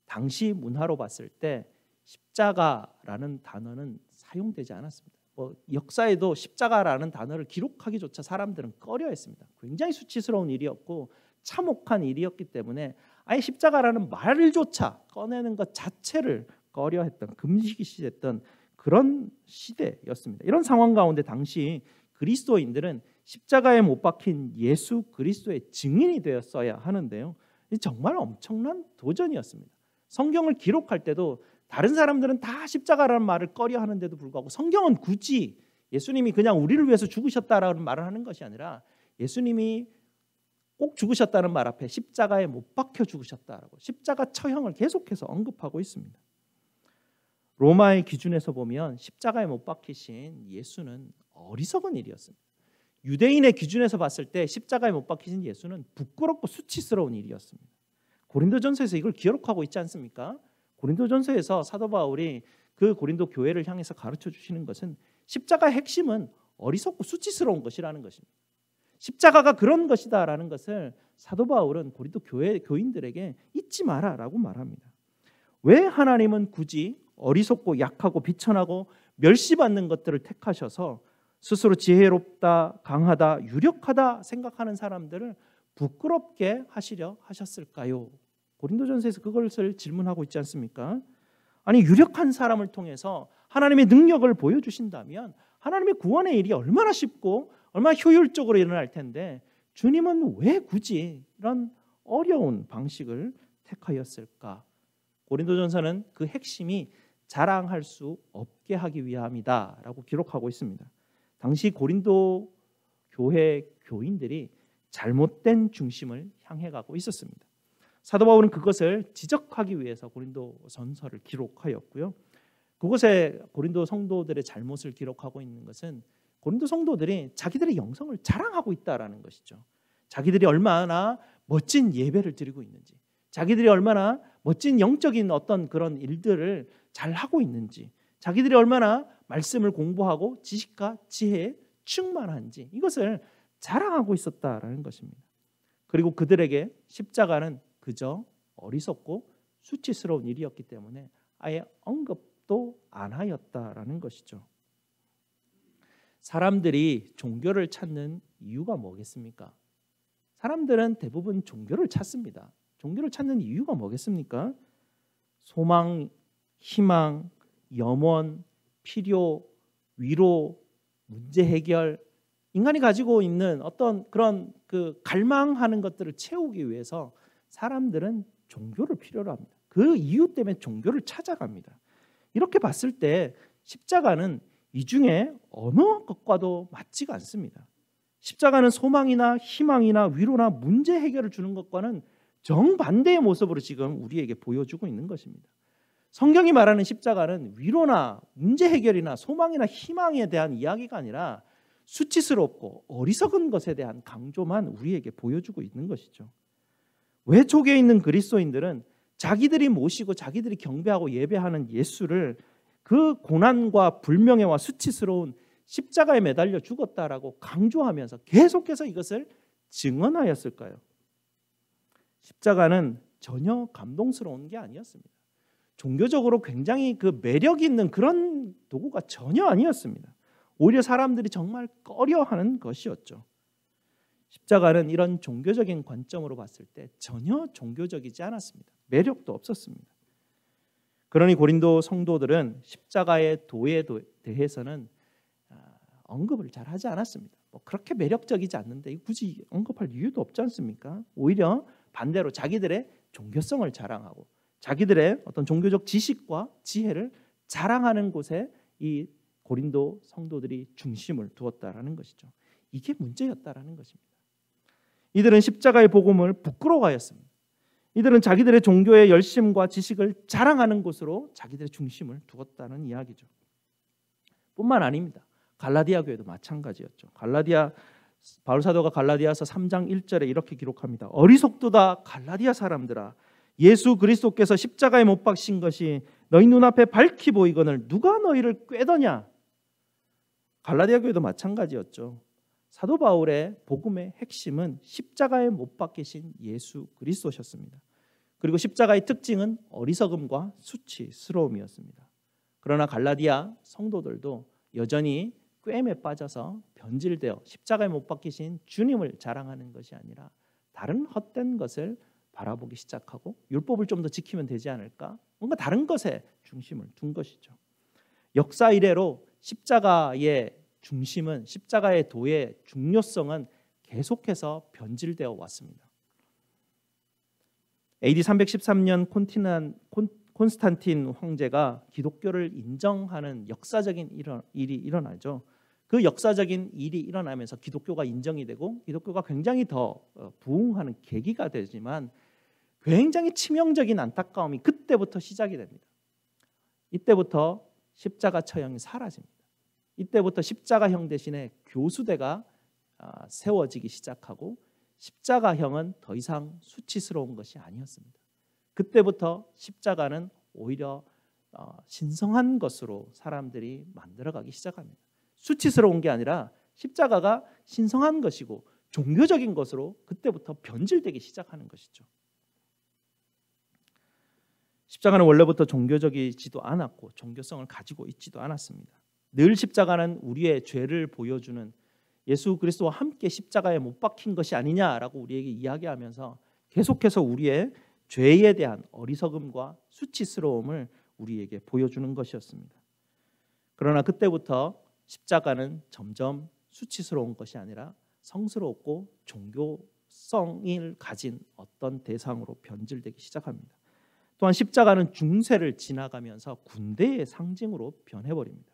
당시 문화로 봤을 때 십자가라는 단어는 사용되지 않았습니다. 역사에도 십자가라는 단어를 기록하기조차 사람들은 꺼려했습니다. 굉장히 수치스러운 일이었고 참혹한 일이었기 때문에 아예 십자가라는 말조차 꺼내는 것 자체를 꺼려했던 금시시했던 그런 시대였습니다. 이런 상황 가운데 당시 그리스도인들은 십자가에 못 박힌 예수 그리스도의 증인이 되었어야 하는데요. 정말 엄청난 도전이었습니다. 성경을 기록할 때도 다른 사람들은 다 십자가라는 말을 꺼려하는데도 불구하고 성경은 굳이 예수님이 그냥 우리를 위해서 죽으셨다라는 말을 하는 것이 아니라 예수님이 꼭 죽으셨다는 말 앞에 십자가에 못 박혀 죽으셨다라고 십자가 처형을 계속해서 언급하고 있습니다. 로마의 기준에서 보면 십자가에 못 박히신 예수는 어리석은 일이었습니다. 유대인의 기준에서 봤을 때 십자가에 못 박히신 예수는 부끄럽고 수치스러운 일이었습니다. 고린도전서에서 이걸 기록하고 있지 않습니까? 고린도전서에서 사도 바울이 그 고린도 교회를 향해서 가르쳐 주시는 것은 십자가의 핵심은 어리석고 수치스러운 것이라는 것입니다. 십자가가 그런 것이다라는 것을 사도 바울은 고린도 교인들에게 잊지 마라라고 말합니다. 왜 하나님은 굳이 어리석고 약하고 비천하고 멸시받는 것들을 택하셔서 스스로 지혜롭다, 강하다, 유력하다 생각하는 사람들을 부끄럽게 하시려 하셨을까요? 고린도전서에서 그것을 질문하고 있지 않습니까? 아니 유력한 사람을 통해서 하나님의 능력을 보여주신다면 하나님의 구원의 일이 얼마나 쉽고 얼마나 효율적으로 일어날 텐데 주님은 왜 굳이 이런 어려운 방식을 택하였을까? 고린도전서는 그 핵심이 자랑할 수 없게 하기 위함이다라고 기록하고 있습니다. 당시 고린도 교회 교인들이 잘못된 중심을 향해 가고 있었습니다. 사도 바울은 그것을 지적하기 위해서 고린도전서를 기록하였고요. 그곳에 고린도 성도들의 잘못을 기록하고 있는 것은 고린도 성도들이 자기들의 영성을 자랑하고 있다라는 것이죠. 자기들이 얼마나 멋진 예배를 드리고 있는지, 자기들이 얼마나 멋진 영적인 어떤 그런 일들을 잘 하고 있는지, 자기들이 얼마나 말씀을 공부하고 지식과 지혜에 충만한지 이것을 자랑하고 있었다라는 것입니다. 그리고 그들에게 십자가는 그저 어리석고 수치스러운 일이었기 때문에 아예 언급도 안 하였다라는 것이죠. 사람들이 종교를 찾는 이유가 뭐겠습니까? 사람들은 대부분 종교를 찾습니다. 종교를 찾는 이유가 뭐겠습니까? 소망, 희망, 염원, 필요, 위로, 문제 해결, 인간이 가지고 있는 어떤 그런 그 갈망하는 것들을 채우기 위해서 사람들은 종교를 필요로 합니다. 그 이유 때문에 종교를 찾아갑니다. 이렇게 봤을 때 십자가는 이 중에 어느 것과도 맞지가 않습니다. 십자가는 소망이나 희망이나 위로나 문제 해결을 주는 것과는 정반대의 모습으로 지금 우리에게 보여주고 있는 것입니다. 성경이 말하는 십자가는 위로나 문제 해결이나 소망이나 희망에 대한 이야기가 아니라 수치스럽고 어리석은 것에 대한 강조만 우리에게 보여주고 있는 것이죠. 외쪽에 있는 그리스도인들은 자기들이 모시고 자기들이 경배하고 예배하는 예수를 그 고난과 불명예와 수치스러운 십자가에 매달려 죽었다라고 강조하면서 계속해서 이것을 증언하였을까요? 십자가는 전혀 감동스러운 게 아니었습니다. 종교적으로 굉장히 그 매력 있는 그런 도구가 전혀 아니었습니다. 오히려 사람들이 정말 꺼려하는 것이었죠. 십자가는 이런 종교적인 관점으로 봤을 때 전혀 종교적이지 않았습니다. 매력도 없었습니다. 그러니 고린도 성도들은 십자가의 도에 대해서는 언급을 잘 하지 않았습니다. 뭐 그렇게 매력적이지 않는데 굳이 언급할 이유도 없지 않습니까? 오히려 반대로 자기들의 종교성을 자랑하고 자기들의 어떤 종교적 지식과 지혜를 자랑하는 곳에 이 고린도 성도들이 중심을 두었다라는 것이죠. 이게 문제였다라는 것입니다. 이들은 십자가의 복음을 부끄러워하였습니다. 이들은 자기들의 종교의 열심과 지식을 자랑하는 곳으로 자기들의 중심을 두었다는 이야기죠. 뿐만 아닙니다. 갈라디아 교회도 마찬가지였죠. 바울 사도가 갈라디아서 3장 1절에 이렇게 기록합니다. 어리석도다 갈라디아 사람들아, 예수 그리스도께서 십자가에 못 박힌 것이 너희 눈앞에 밝히 보이거늘 누가 너희를 꾀더냐. 갈라디아 교회도 마찬가지였죠. 사도 바울의 복음의 핵심은 십자가에 못 박히신 예수 그리스도셨습니다. 그리고 십자가의 특징은 어리석음과 수치스러움이었습니다. 그러나 갈라디아 성도들도 여전히 꾀임에 빠져서 변질되어 십자가에 못 박히신 주님을 자랑하는 것이 아니라 다른 헛된 것을 바라보기 시작하고 율법을 좀 더 지키면 되지 않을까? 뭔가 다른 것에 중심을 둔 것이죠. 역사 이래로 십자가의 중심은, 십자가의 도의 중요성은 계속해서 변질되어 왔습니다. AD 313년 콘스탄틴 황제가 기독교를 인정하는 역사적인 일이 일어나죠. 그 역사적인 일이 일어나면서 기독교가 인정이 되고 기독교가 굉장히 더 부흥하는 계기가 되지만 굉장히 치명적인 안타까움이 그때부터 시작이 됩니다. 이때부터 십자가 처형이 사라집니다. 이때부터 십자가형 대신에 교수대가 세워지기 시작하고 십자가형은 더 이상 수치스러운 것이 아니었습니다. 그때부터 십자가는 오히려 신성한 것으로 사람들이 만들어가기 시작합니다. 수치스러운 게 아니라 십자가가 신성한 것이고 종교적인 것으로 그때부터 변질되기 시작하는 것이죠. 십자가는 원래부터 종교적이지도 않았고 종교성을 가지고 있지도 않았습니다. 늘 십자가는 우리의 죄를 보여주는 예수 그리스도와 함께 십자가에 못 박힌 것이 아니냐라고 우리에게 이야기하면서 계속해서 우리의 죄에 대한 어리석음과 수치스러움을 우리에게 보여주는 것이었습니다. 그러나 그때부터 십자가는 점점 수치스러운 것이 아니라 성스럽고 종교성을 가진 어떤 대상으로 변질되기 시작합니다. 또한 십자가는 중세를 지나가면서 군대의 상징으로 변해버립니다.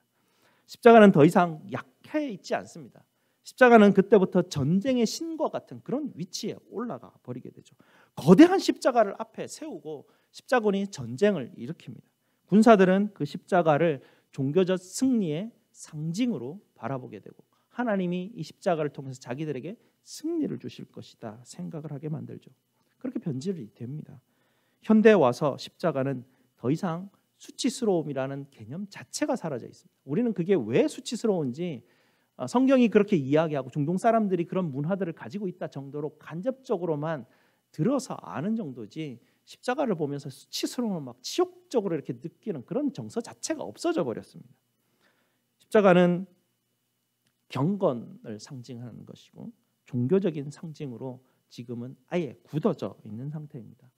십자가는 더 이상 약해 있지 않습니다. 십자가는 그때부터 전쟁의 신과 같은 그런 위치에 올라가 버리게 되죠. 거대한 십자가를 앞에 세우고 십자군이 전쟁을 일으킵니다. 군사들은 그 십자가를 종교적 승리의 상징으로 바라보게 되고 하나님이 이 십자가를 통해서 자기들에게 승리를 주실 것이다 생각을 하게 만들죠. 그렇게 변질이 됩니다. 현대에 와서 십자가는 더 이상 수치스러움이라는 개념 자체가 사라져 있습니다. 우리는 그게 왜 수치스러운지 성경이 그렇게 이야기하고 중동 사람들이 그런 문화들을 가지고 있다 정도로 간접적으로만 들어서 아는 정도지 십자가를 보면서 수치스러움을 막 치욕적으로 이렇게 느끼는 그런 정서 자체가 없어져 버렸습니다. 십자가는 경건을 상징하는 것이고 종교적인 상징으로 지금은 아예 굳어져 있는 상태입니다.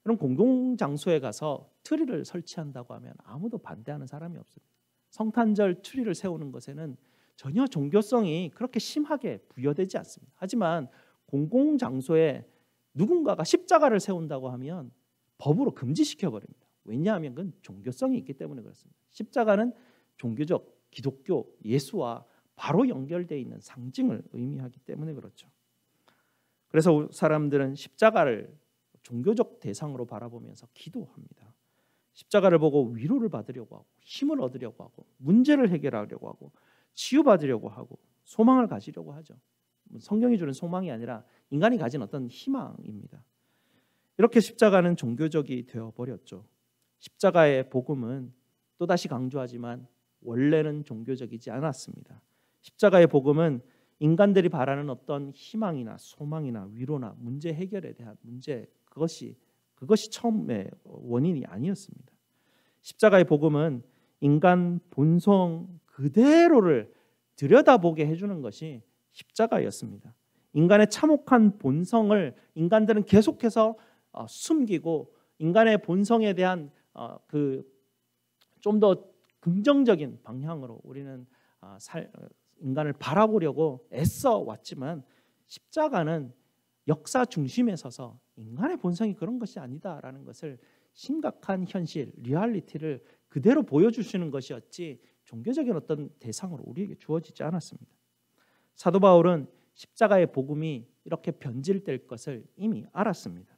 그럼 공공장소에 가서 트리를 설치한다고 하면 아무도 반대하는 사람이 없습니다. 성탄절 트리를 세우는 것에는 전혀 종교성이 그렇게 심하게 부여되지 않습니다. 하지만 공공장소에 누군가가 십자가를 세운다고 하면 법으로 금지시켜버립니다. 왜냐하면 그건 종교성이 있기 때문에 그렇습니다. 십자가는 종교적 기독교 예수와 바로 연결되어 있는 상징을 의미하기 때문에 그렇죠. 그래서 사람들은 십자가를 종교적 대상으로 바라보면서 기도합니다. 십자가를 보고 위로를 받으려고 하고 힘을 얻으려고 하고 문제를 해결하려고 하고 치유받으려고 하고 소망을 가지려고 하죠. 성경이 주는 소망이 아니라 인간이 가진 어떤 희망입니다. 이렇게 십자가는 종교적이 되어버렸죠. 십자가의 복음은 또다시 강조하지만 원래는 종교적이지 않았습니다. 십자가의 복음은 인간들이 바라는 어떤 희망이나 소망이나 위로나 문제 해결에 대한 문제 그것이 처음의 원인이 아니었습니다. 십자가의 복음은 인간 본성 그대로를 들여다보게 해주는 것이 십자가였습니다. 인간의 참혹한 본성을 인간들은 계속해서 숨기고 인간의 본성에 대한 좀 더 긍정적인 방향으로 우리는 인간을 바라보려고 애써 왔지만 십자가는 역사 중심에 서서 인간의 본성이 그런 것이 아니다라는 것을 심각한 현실, 리얼리티를 그대로 보여주시는 것이었지 종교적인 어떤 대상으로 우리에게 주어지지 않았습니다. 사도 바울은 십자가의 복음이 이렇게 변질될 것을 이미 알았습니다.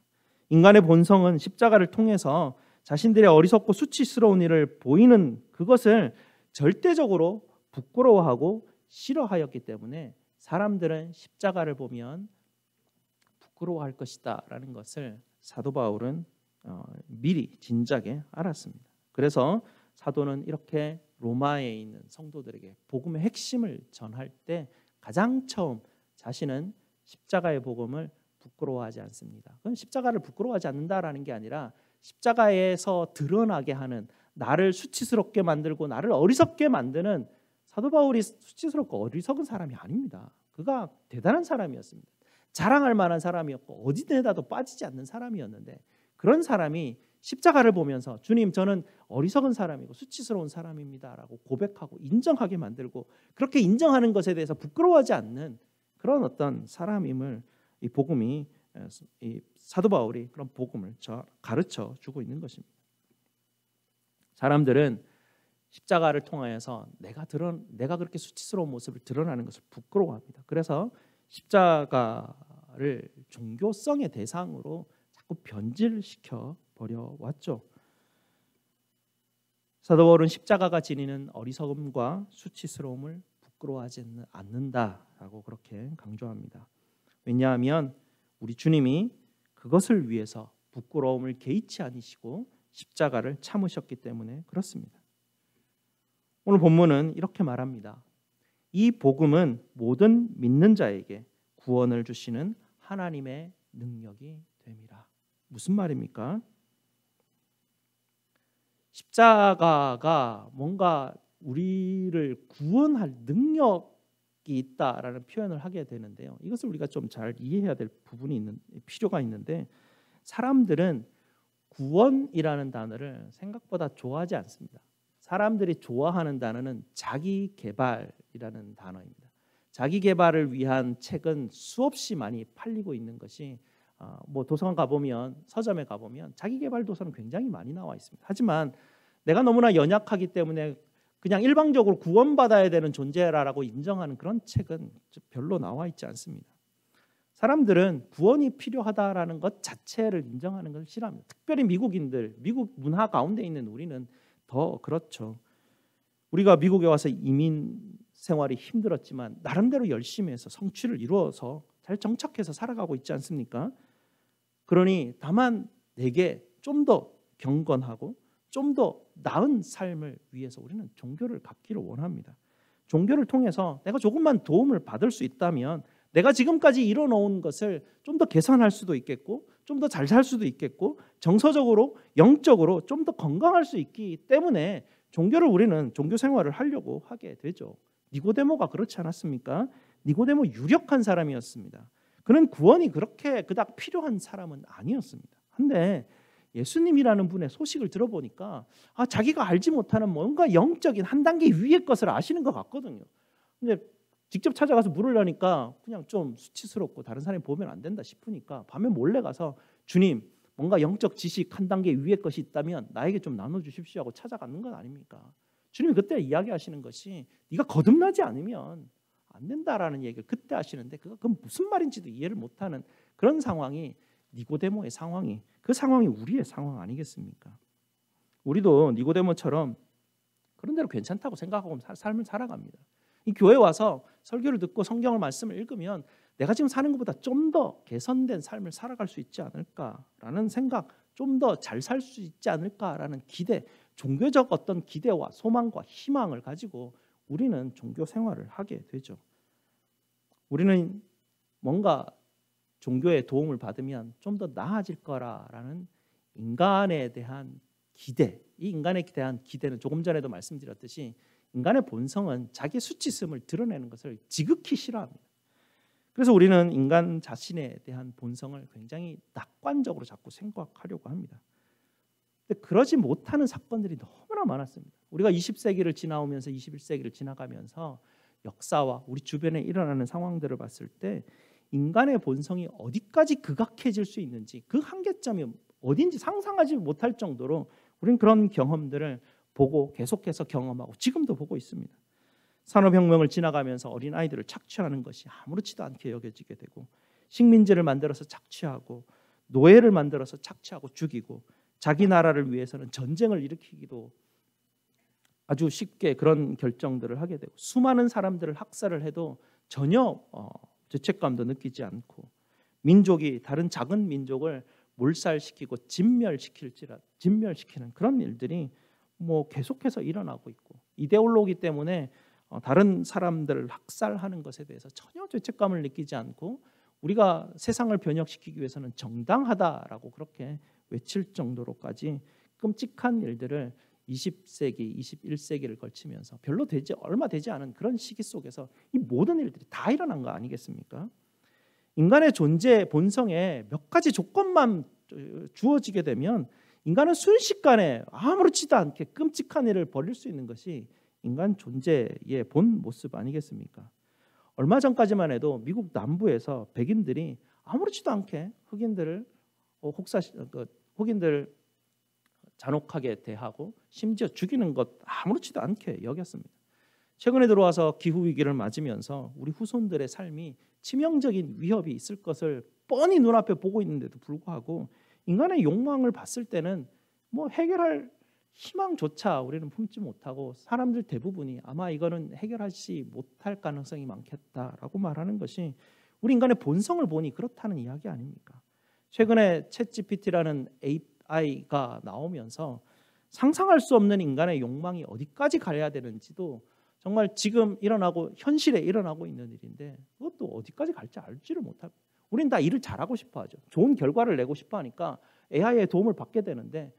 인간의 본성은 십자가를 통해서 자신들의 어리석고 수치스러운 일을 보이는 그것을 절대적으로 부끄러워하고 싫어하였기 때문에 사람들은 십자가를 보면 부끄러워할 것이다 라는 것을 사도 바울은 미리 진작에 알았습니다. 그래서 사도는 이렇게 로마에 있는 성도들에게 복음의 핵심을 전할 때 가장 처음 자신은 십자가의 복음을 부끄러워하지 않습니다. 그건 십자가를 부끄러워하지 않는다라는 게 아니라 십자가에서 드러나게 하는 나를 수치스럽게 만들고 나를 어리석게 만드는 사도 바울이 수치스럽고 어리석은 사람이 아닙니다. 그가 대단한 사람이었습니다. 자랑할 만한 사람이었고 어디에다도 빠지지 않는 사람이었는데 그런 사람이 십자가를 보면서 주님 저는 어리석은 사람이고 수치스러운 사람입니다라고 고백하고 인정하게 만들고 그렇게 인정하는 것에 대해서 부끄러워하지 않는 그런 어떤 사람임을 이 복음이 이 사도 바울이 그런 복음을 가르쳐 주고 있는 것입니다. 사람들은 십자가를 통하여서 내가 그렇게 수치스러운 모습을 드러나는 것을 부끄러워합니다. 그래서 십자가를 종교성의 대상으로 자꾸 변질시켜 버려 왔죠. 사도 바울은 십자가가 지니는 어리석음과 수치스러움을 부끄러워하지 않는다라고 그렇게 강조합니다. 왜냐하면 우리 주님이 그것을 위해서 부끄러움을 개의치 않으시고 십자가를 참으셨기 때문에 그렇습니다. 오늘 본문은 이렇게 말합니다. 이 복음은 모든 믿는 자에게 구원을 주시는 하나님의 능력이 됨이라. 무슨 말입니까? 십자가가 뭔가 우리를 구원할 능력이 있다라는 표현을 하게 되는데요. 이것을 우리가 좀 잘 이해해야 될 부분이 필요가 있는데 사람들은 구원이라는 단어를 생각보다 좋아하지 않습니다. 사람들이 좋아하는 단어는 자기 개발이라는 단어입니다. 자기 개발을 위한 책은 수없이 많이 팔리고 있는 것이 뭐 도서관 가보면 서점에 가보면 자기 개발 도서는 굉장히 많이 나와 있습니다. 하지만 내가 너무나 연약하기 때문에 그냥 일방적으로 구원받아야 되는 존재라고 인정하는 그런 책은 별로 나와 있지 않습니다. 사람들은 구원이 필요하다라는 것 자체를 인정하는 것을 싫어합니다. 특별히 미국인들, 미국 문화 가운데 있는 우리는 더 그렇죠. 우리가 미국에 와서 이민 생활이 힘들었지만 나름대로 열심히 해서 성취를 이루어서 잘 정착해서 살아가고 있지 않습니까? 그러니 다만 내게 좀 더 경건하고 좀 더 나은 삶을 위해서 우리는 종교를 갖기를 원합니다. 종교를 통해서 내가 조금만 도움을 받을 수 있다면 내가 지금까지 이뤄놓은 것을 좀 더 개선할 수도 있겠고 좀 더 잘 살 수도 있겠고 정서적으로 영적으로 좀 더 건강할 수 있기 때문에 종교를 우리는 종교 생활을 하려고 하게 되죠. 니고데모가 그렇지 않았습니까? 니고데모 유력한 사람이었습니다. 그는 구원이 그렇게 그닥 필요한 사람은 아니었습니다. 근데 예수님이라는 분의 소식을 들어보니까 자기가 알지 못하는 뭔가 영적인 한 단계 위의 것을 아시는 것 같거든요. 근데 직접 찾아가서 물으려니까 그냥 좀 수치스럽고 다른 사람이 보면 안 된다 싶으니까 밤에 몰래 가서 주님 뭔가 영적 지식 한 단계 위의 것이 있다면 나에게 좀 나눠주십시오 하고 찾아가는 건 아닙니까? 주님이 그때 이야기하시는 것이 네가 거듭나지 않으면 안 된다라는 얘기를 그때 하시는데 그건 무슨 말인지도 이해를 못하는 그런 상황이 니고데모의 상황이 그 상황이 우리의 상황 아니겠습니까? 우리도 니고데모처럼 그런 대로 괜찮다고 생각하고 삶을 살아갑니다. 이 교회 와서 설교를 듣고 성경을 말씀을 읽으면 내가 지금 사는 것보다 좀 더 개선된 삶을 살아갈 수 있지 않을까라는 생각, 좀 더 잘 살 수 있지 않을까라는 기대, 종교적 어떤 기대와 소망과 희망을 가지고 우리는 종교 생활을 하게 되죠. 우리는 뭔가 종교의 도움을 받으면 좀 더 나아질 거라라는 인간에 대한 기대, 이 인간에 대한 기대는 조금 전에도 말씀드렸듯이 인간의 본성은 자기 수치심을 드러내는 것을 지극히 싫어합니다. 그래서 우리는 인간 자신에 대한 본성을 굉장히 낙관적으로 자꾸 생각하려고 합니다. 근데 그러지 못하는 사건들이 너무나 많았습니다. 우리가 20세기를 지나오면서 21세기를 지나가면서 역사와 우리 주변에 일어나는 상황들을 봤을 때 인간의 본성이 어디까지 극악해질 수 있는지 그 한계점이 어딘지 상상하지 못할 정도로 우리는 그런 경험들을 보고 계속해서 경험하고 지금도 보고 있습니다. 산업혁명을 지나가면서 어린아이들을 착취하는 것이 아무렇지도 않게 여겨지게 되고 식민지를 만들어서 착취하고 노예를 만들어서 착취하고 죽이고 자기 나라를 위해서는 전쟁을 일으키기도 아주 쉽게 그런 결정들을 하게 되고 수많은 사람들을 학살을 해도 전혀 죄책감도 느끼지 않고 민족이 다른 작은 민족을 몰살시키고 진멸시키는 그런 일들이 뭐 계속해서 일어나고 있고 이데올로기 때문에 다른 사람들을 학살하는 것에 대해서 전혀 죄책감을 느끼지 않고 우리가 세상을 변혁시키기 위해서는 정당하다라고 그렇게 외칠 정도로까지 끔찍한 일들을 20세기, 21세기를 걸치면서 별로 얼마 되지 않은 그런 시기 속에서 이 모든 일들이 다 일어난 거 아니겠습니까? 인간의 존재 본성에 몇 가지 조건만 주어지게 되면 인간은 순식간에 아무렇지도 않게 끔찍한 일을 벌일 수 있는 것이 인간 존재의 본 모습 아니겠습니까? 얼마 전까지만 해도 미국 남부에서 백인들이 아무렇지도 않게 흑인들을 잔혹하게 대하고 심지어 죽이는 것 아무렇지도 않게 여겼습니다. 최근에 들어와서 기후 위기를 맞으면서 우리 후손들의 삶이 치명적인 위협이 있을 것을 뻔히 눈앞에 보고 있는데도 불구하고 인간의 욕망을 봤을 때는 뭐 해결할 희망조차 우리는 품지 못하고 사람들 대부분이 아마 이거는 해결하지 못할 가능성이 많겠다라고 말하는 것이 우리 인간의 본성을 보니 그렇다는 이야기 아닙니까? 최근에 챗GPT라는 AI가 나오면서 상상할 수 없는 인간의 욕망이 어디까지 가야 되는지도 정말 지금 일어나고 현실에 일어나고 있는 일인데 그것도 어디까지 갈지 알지를 못합니다. 우리는 다 일을 잘하고 싶어하죠. 좋은 결과를 내고 싶어하니까 AI의 도움을 받게 되는데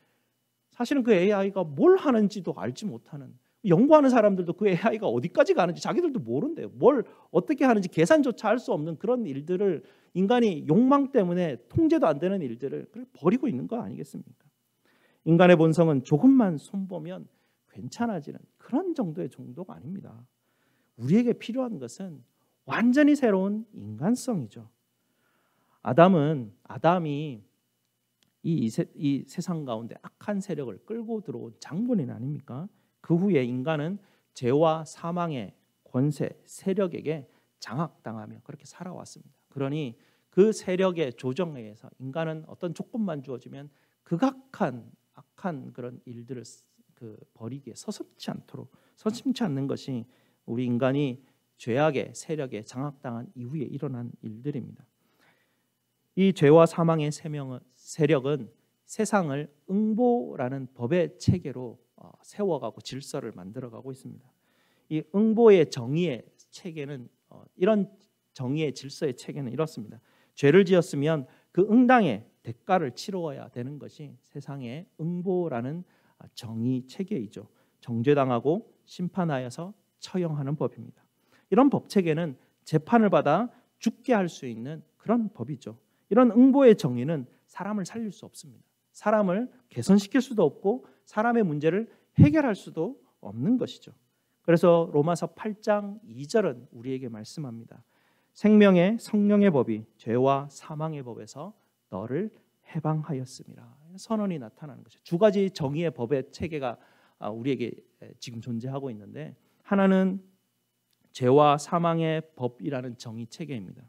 사실은 그 AI가 뭘 하는지도 알지 못하는 연구하는 사람들도 그 AI가 어디까지 가는지 자기들도 모른대요. 뭘 어떻게 하는지 계산조차 할 수 없는 그런 일들을 인간이 욕망 때문에 통제도 안 되는 일들을 버리고 있는 거 아니겠습니까? 인간의 본성은 조금만 손보면 괜찮아지는 그런 정도의 정도가 아닙니다. 우리에게 필요한 것은 완전히 새로운 인간성이죠. 아담이 이 세상 가운데 악한 세력을 끌고 들어온 장본인 아닙니까? 그 후에 인간은 죄와 사망의 권세, 세력에게 장악당하며 그렇게 살아왔습니다. 그러니 그 세력의 조정에 의해서 인간은 어떤 조건만 주어지면 극악한 악한 그런 일들을 벌이기에 서슴지 않는 것이 우리 인간이 죄악의 세력에 장악당한 이후에 일어난 일들입니다. 이 죄와 사망의 세력은 세상을 응보라는 법의 체계로 세워가고 질서를 만들어가고 있습니다. 이 응보의 정의의 체계는 이런 정의의 질서의 체계는 이렇습니다. 죄를 지었으면 그 응당의 대가를 치러야 되는 것이 세상의 응보라는 정의 체계이죠. 정죄당하고 심판하여서 처형하는 법입니다. 이런 법 체계는 재판을 받아 죽게 할 수 있는 그런 법이죠. 이런 응보의 정의는 사람을 살릴 수 없습니다. 사람을 개선시킬 수도 없고 사람의 문제를 해결할 수도 없는 것이죠. 그래서 로마서 8장 2절은 우리에게 말씀합니다. 생명의 성령의 법이 죄와 사망의 법에서 너를 해방하였음이라. 선언이 나타나는 것이죠. 두 가지 정의의 법의 체계가 우리에게 지금 존재하고 있는데, 하나는 죄와 사망의 법이라는 정의 체계입니다.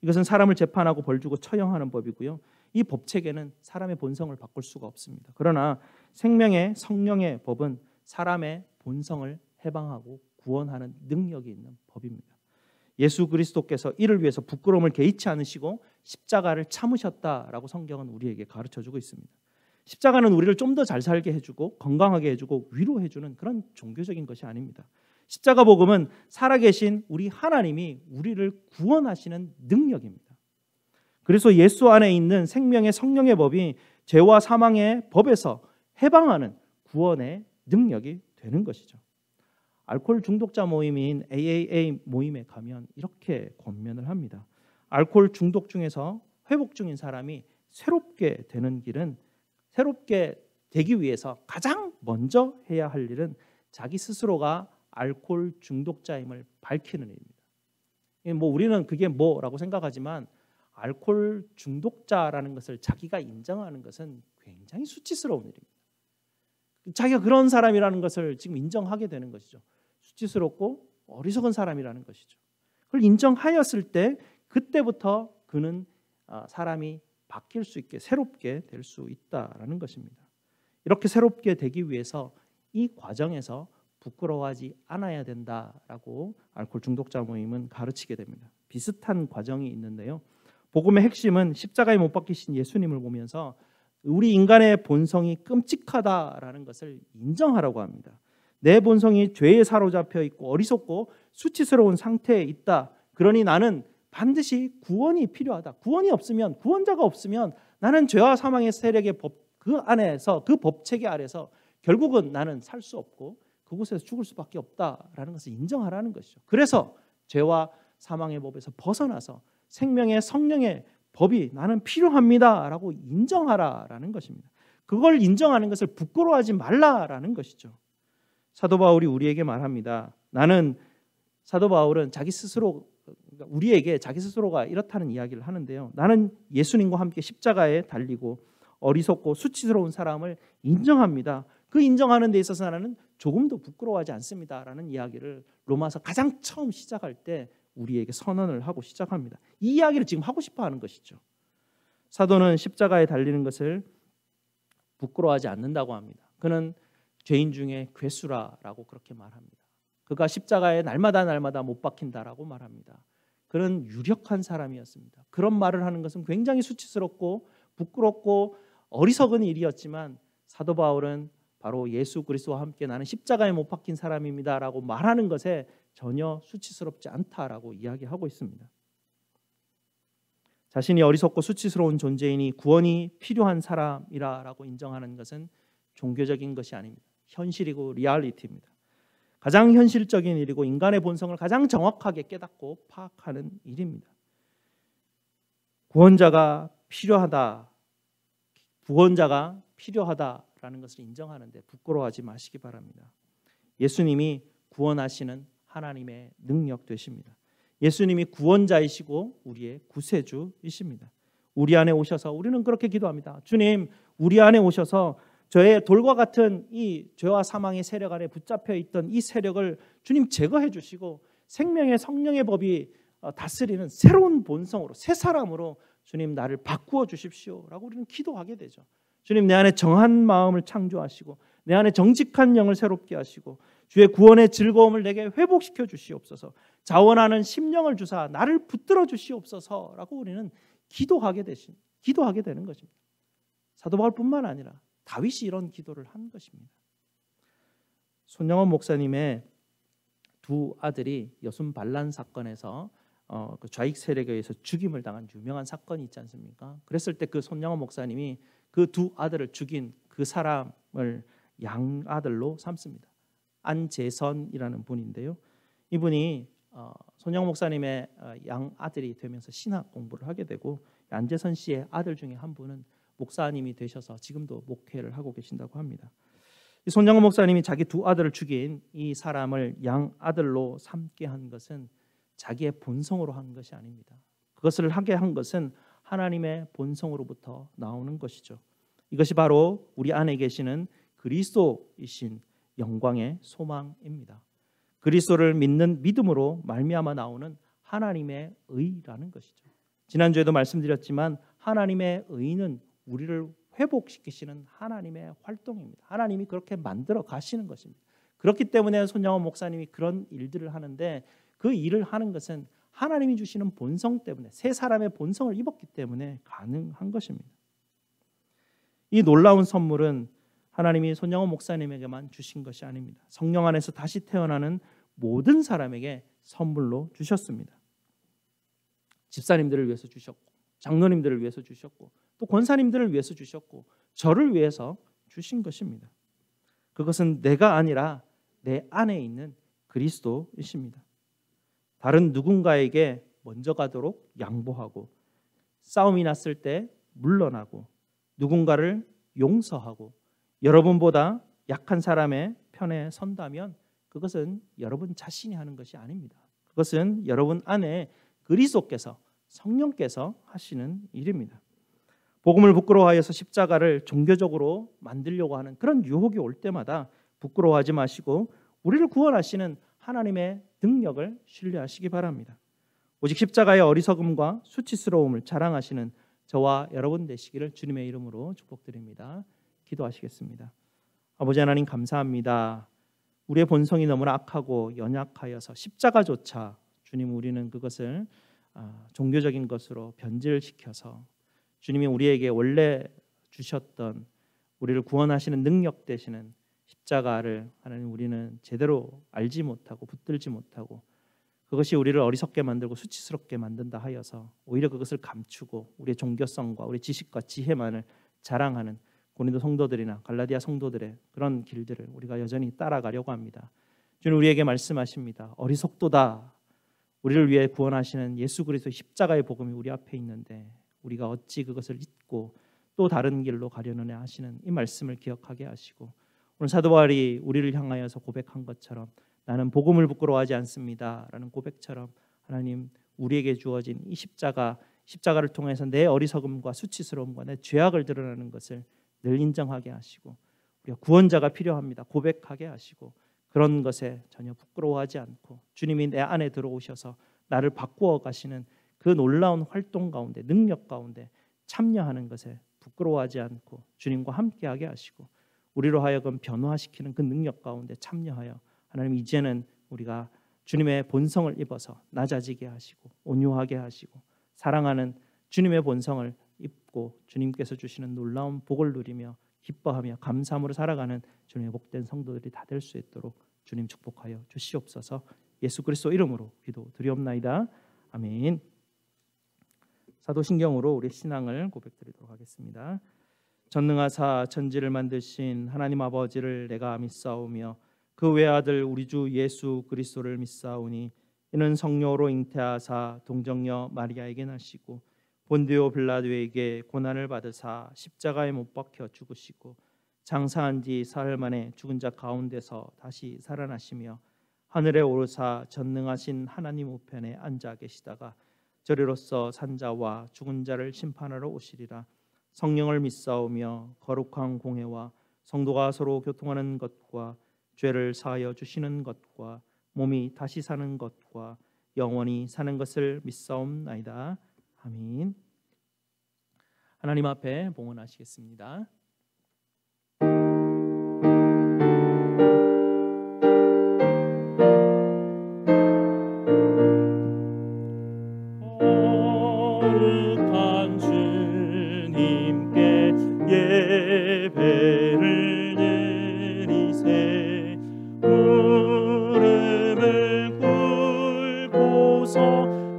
이것은 사람을 재판하고 벌주고 처형하는 법이고요. 이 법 체계는 사람의 본성을 바꿀 수가 없습니다. 그러나 생명의 성령의 법은 사람의 본성을 해방하고 구원하는 능력이 있는 법입니다. 예수 그리스도께서 이를 위해서 부끄러움을 개의치 않으시고 십자가를 참으셨다라고 성경은 우리에게 가르쳐주고 있습니다. 십자가는 우리를 좀 더 잘 살게 해주고 건강하게 해주고 위로해주는 그런 종교적인 것이 아닙니다. 십자가 복음은 살아계신 우리 하나님이 우리를 구원하시는 능력입니다. 그래서 예수 안에 있는 생명의 성령의 법이 죄와 사망의 법에서 해방하는 구원의 능력이 되는 것이죠. 알코올 중독자 모임인 AAA 모임에 가면 이렇게 권면을 합니다. 알코올 중독 중에서 회복 중인 사람이 새롭게 되는 길은, 새롭게 되기 위해서 가장 먼저 해야 할 일은 자기 스스로가 알코올 중독자임을 밝히는 일입니다. 우리는 그게 뭐라고 생각하지만 알코올 중독자라는 것을 자기가 인정하는 것은 굉장히 수치스러운 일입니다. 자기가 그런 사람이라는 것을 지금 인정하게 되는 것이죠. 수치스럽고 어리석은 사람이라는 것이죠. 그걸 인정하였을 때 그때부터 그는 사람이 바뀔 수 있게 새롭게 될 수 있다라는 것입니다. 이렇게 새롭게 되기 위해서 이 과정에서 부끄러워하지 않아야 된다라고 알코올 중독자 모임은 가르치게 됩니다. 비슷한 과정이 있는데요. 복음의 핵심은 십자가에 못 박히신 예수님을 보면서 우리 인간의 본성이 끔찍하다라는 것을 인정하라고 합니다. 내 본성이 죄에 사로잡혀 있고 어리석고 수치스러운 상태에 있다. 그러니 나는 반드시 구원이 필요하다. 구원이 없으면, 구원자가 없으면 나는 죄와 사망의 세력의 법 그 안에서, 그 법 체계 아래서 결국은 나는 살 수 없고 그곳에서 죽을 수밖에 없다라는 것을 인정하라는 것이죠. 그래서 죄와 사망의 법에서 벗어나서 생명의 성령의 법이 나는 필요합니다라고 인정하라라는 것입니다. 그걸 인정하는 것을 부끄러워하지 말라라는 것이죠. 사도 바울이 우리에게 말합니다. 사도 바울은 자기 스스로, 우리에게 자기 스스로가 이렇다는 이야기를 하는데요. 나는 예수님과 함께 십자가에 달리고 어리석고 수치스러운 사람을 인정합니다. 그 인정하는 데 있어서 나는 조금도 부끄러워하지 않습니다라는 이야기를 로마서 가장 처음 시작할 때 우리에게 선언을 하고 시작합니다. 이 이야기를 지금 하고 싶어 하는 것이죠. 사도는 십자가에 달리는 것을 부끄러워하지 않는다고 합니다. 그는 죄인 중에 괴수라라고 그렇게 말합니다. 그가 십자가에 날마다 못 박힌다라고 말합니다. 그는 유력한 사람이었습니다. 그런 말을 하는 것은 굉장히 수치스럽고 부끄럽고 어리석은 일이었지만 사도 바울은 바로 예수 그리스도와 함께 나는 십자가에 못 박힌 사람입니다라고 말하는 것에 전혀 수치스럽지 않다라고 이야기하고 있습니다. 자신이 어리석고 수치스러운 존재이니 구원이 필요한 사람이라고 인정하는 것은 종교적인 것이 아닙니다. 현실이고 리얼리티입니다. 가장 현실적인 일이고 인간의 본성을 가장 정확하게 깨닫고 파악하는 일입니다. 구원자가 필요하다라는 것을 인정하는데 부끄러워하지 마시기 바랍니다. 예수님이 구원하시는 하나님의 능력 되십니다. 예수님이 구원자이시고 우리의 구세주이십니다. 우리 안에 오셔서 우리는 그렇게 기도합니다. 주님, 우리 안에 오셔서 저의 돌과 같은 이 죄와 사망의 세력 안에 붙잡혀 있던 이 세력을 주님 제거해 주시고 생명의 성령의 법이 다스리는 새로운 본성으로, 새 사람으로 주님 나를 바꾸어 주십시오라고 우리는 기도하게 되죠. 주님, 내 안에 정한 마음을 창조하시고 내 안에 정직한 영을 새롭게 하시고 주의 구원의 즐거움을 내게 회복시켜 주시옵소서. 자원하는 심령을 주사 나를 붙들어 주시옵소서라고 우리는 기도하게 되는 것입니다. 사도 바울뿐만 아니라 다윗이 이런 기도를 한 것입니다. 손영원 목사님의 두 아들이 여순 반란 사건에서 그 좌익 세력에 의해서 죽임을 당한 유명한 사건이 있지 않습니까? 그랬을 때 그 손영원 목사님이 그 두 아들을 죽인 그 사람을 양아들로 삼습니다. 안재선이라는 분인데요. 이분이 손영원 목사님의 양아들이 되면서 신학 공부를 하게 되고 안재선 씨의 아들 중에 한 분은 목사님이 되셔서 지금도 목회를 하고 계신다고 합니다. 이 손영원 목사님이 자기 두 아들을 죽인 이 사람을 양아들로 삼게 한 것은 자기의 본성으로 한 것이 아닙니다. 그것을 하게 한 것은 하나님의 본성으로부터 나오는 것이죠. 이것이 바로 우리 안에 계시는 그리스도이신 영광의 소망입니다. 그리스도를 믿는 믿음으로 말미암아 나오는 하나님의 의라는 것이죠. 지난주에도 말씀드렸지만 하나님의 의는 우리를 회복시키시는 하나님의 활동입니다. 하나님이 그렇게 만들어 가시는 것입니다. 그렇기 때문에 손영원 목사님이 그런 일들을 하는데 그 일을 하는 것은 하나님이 주시는 본성 때문에, 새 사람의 본성을 입었기 때문에 가능한 것입니다. 이 놀라운 선물은 하나님이 손영원 목사님에게만 주신 것이 아닙니다. 성령 안에서 다시 태어나는 모든 사람에게 선물로 주셨습니다. 집사님들을 위해서 주셨고, 장로님들을 위해서 주셨고, 또 권사님들을 위해서 주셨고, 저를 위해서 주신 것입니다. 그것은 내가 아니라 내 안에 있는 그리스도이십니다. 다른 누군가에게 먼저 가도록 양보하고, 싸움이 났을 때 물러나고, 누군가를 용서하고, 여러분보다 약한 사람의 편에 선다면 그것은 여러분 자신이 하는 것이 아닙니다. 그것은 여러분 안에 그리스도께서, 성령께서 하시는 일입니다. 복음을 부끄러워하여서 십자가를 종교적으로 만들려고 하는 그런 유혹이 올 때마다 부끄러워하지 마시고 우리를 구원하시는 하나님의 능력을 신뢰하시기 바랍니다. 오직 십자가의 어리석음과 수치스러움을 자랑하시는 저와 여러분 되시기를 주님의 이름으로 축복드립니다. 기도하시겠습니다. 아버지 하나님, 감사합니다. 우리의 본성이 너무나 악하고 연약하여서 십자가조차 주님, 우리는 그것을 종교적인 것으로 변질시켜서 주님이 우리에게 원래 주셨던 우리를 구원하시는 능력 되시는 십자가를 하나님, 우리는 제대로 알지 못하고 붙들지 못하고 그것이 우리를 어리석게 만들고 수치스럽게 만든다 하여서 오히려 그것을 감추고 우리의 종교성과 우리의 지식과 지혜만을 자랑하는 고린도 성도들이나 갈라디아 성도들의 그런 길들을 우리가 여전히 따라가려고 합니다. 주님, 우리에게 말씀하십니다. 어리석도다. 우리를 위해 구원하시는 예수 그리스도의 십자가의 복음이 우리 앞에 있는데 우리가 어찌 그것을 잊고 또 다른 길로 가려느냐 하시는 이 말씀을 기억하게 하시고, 오늘 사도 바울이 우리를 향하여서 고백한 것처럼 나는 복음을 부끄러워하지 않습니다 라는 고백처럼 하나님, 우리에게 주어진 이 십자가를 통해서 내 어리석음과 수치스러움과 내 죄악을 드러나는 것을 늘 인정하게 하시고, 우리가 구원자가 필요합니다 고백하게 하시고, 그런 것에 전혀 부끄러워하지 않고 주님이 내 안에 들어오셔서 나를 바꾸어 가시는 그 놀라운 활동 가운데, 능력 가운데 참여하는 것에 부끄러워하지 않고 주님과 함께하게 하시고, 우리로 하여금 변화시키는 그 능력 가운데 참여하여 하나님, 이제는 우리가 주님의 본성을 입어서 낮아지게 하시고 온유하게 하시고 사랑하는 주님의 본성을 입고 주님께서 주시는 놀라운 복을 누리며 기뻐하며 감사함으로 살아가는 주님의 복된 성도들이 다 될 수 있도록 주님 축복하여 주시옵소서. 예수 그리스도 이름으로 기도드리옵나이다. 아멘. 사도신경으로 우리 신앙을 고백드리도록 하겠습니다. 전능하사 천지를 만드신 하나님 아버지를 내가 믿사오며 그 외아들 우리 주 예수 그리스도를 믿사오니 이는 성령으로 잉태하사 동정녀 마리아에게 나시고 본디오 빌라도에게 고난을 받으사 십자가에 못 박혀 죽으시고 장사한 뒤 사흘 만에 죽은 자 가운데서 다시 살아나시며 하늘에 오르사 전능하신 하나님 우편에 앉아 계시다가 저리로서 산자와 죽은 자를 심판하러 오시리라. 성령을 믿사오며 거룩한 공회와 성도가 서로 교통하는 것과 죄를 사하여 주시는 것과 몸이 다시 사는 것과 영원히 사는 것을 믿사옵나이다. 아멘. 하나님 앞에 봉헌하시겠습니다. 거룩한 주님께 예배를 드리세. 무릎을 꿇고서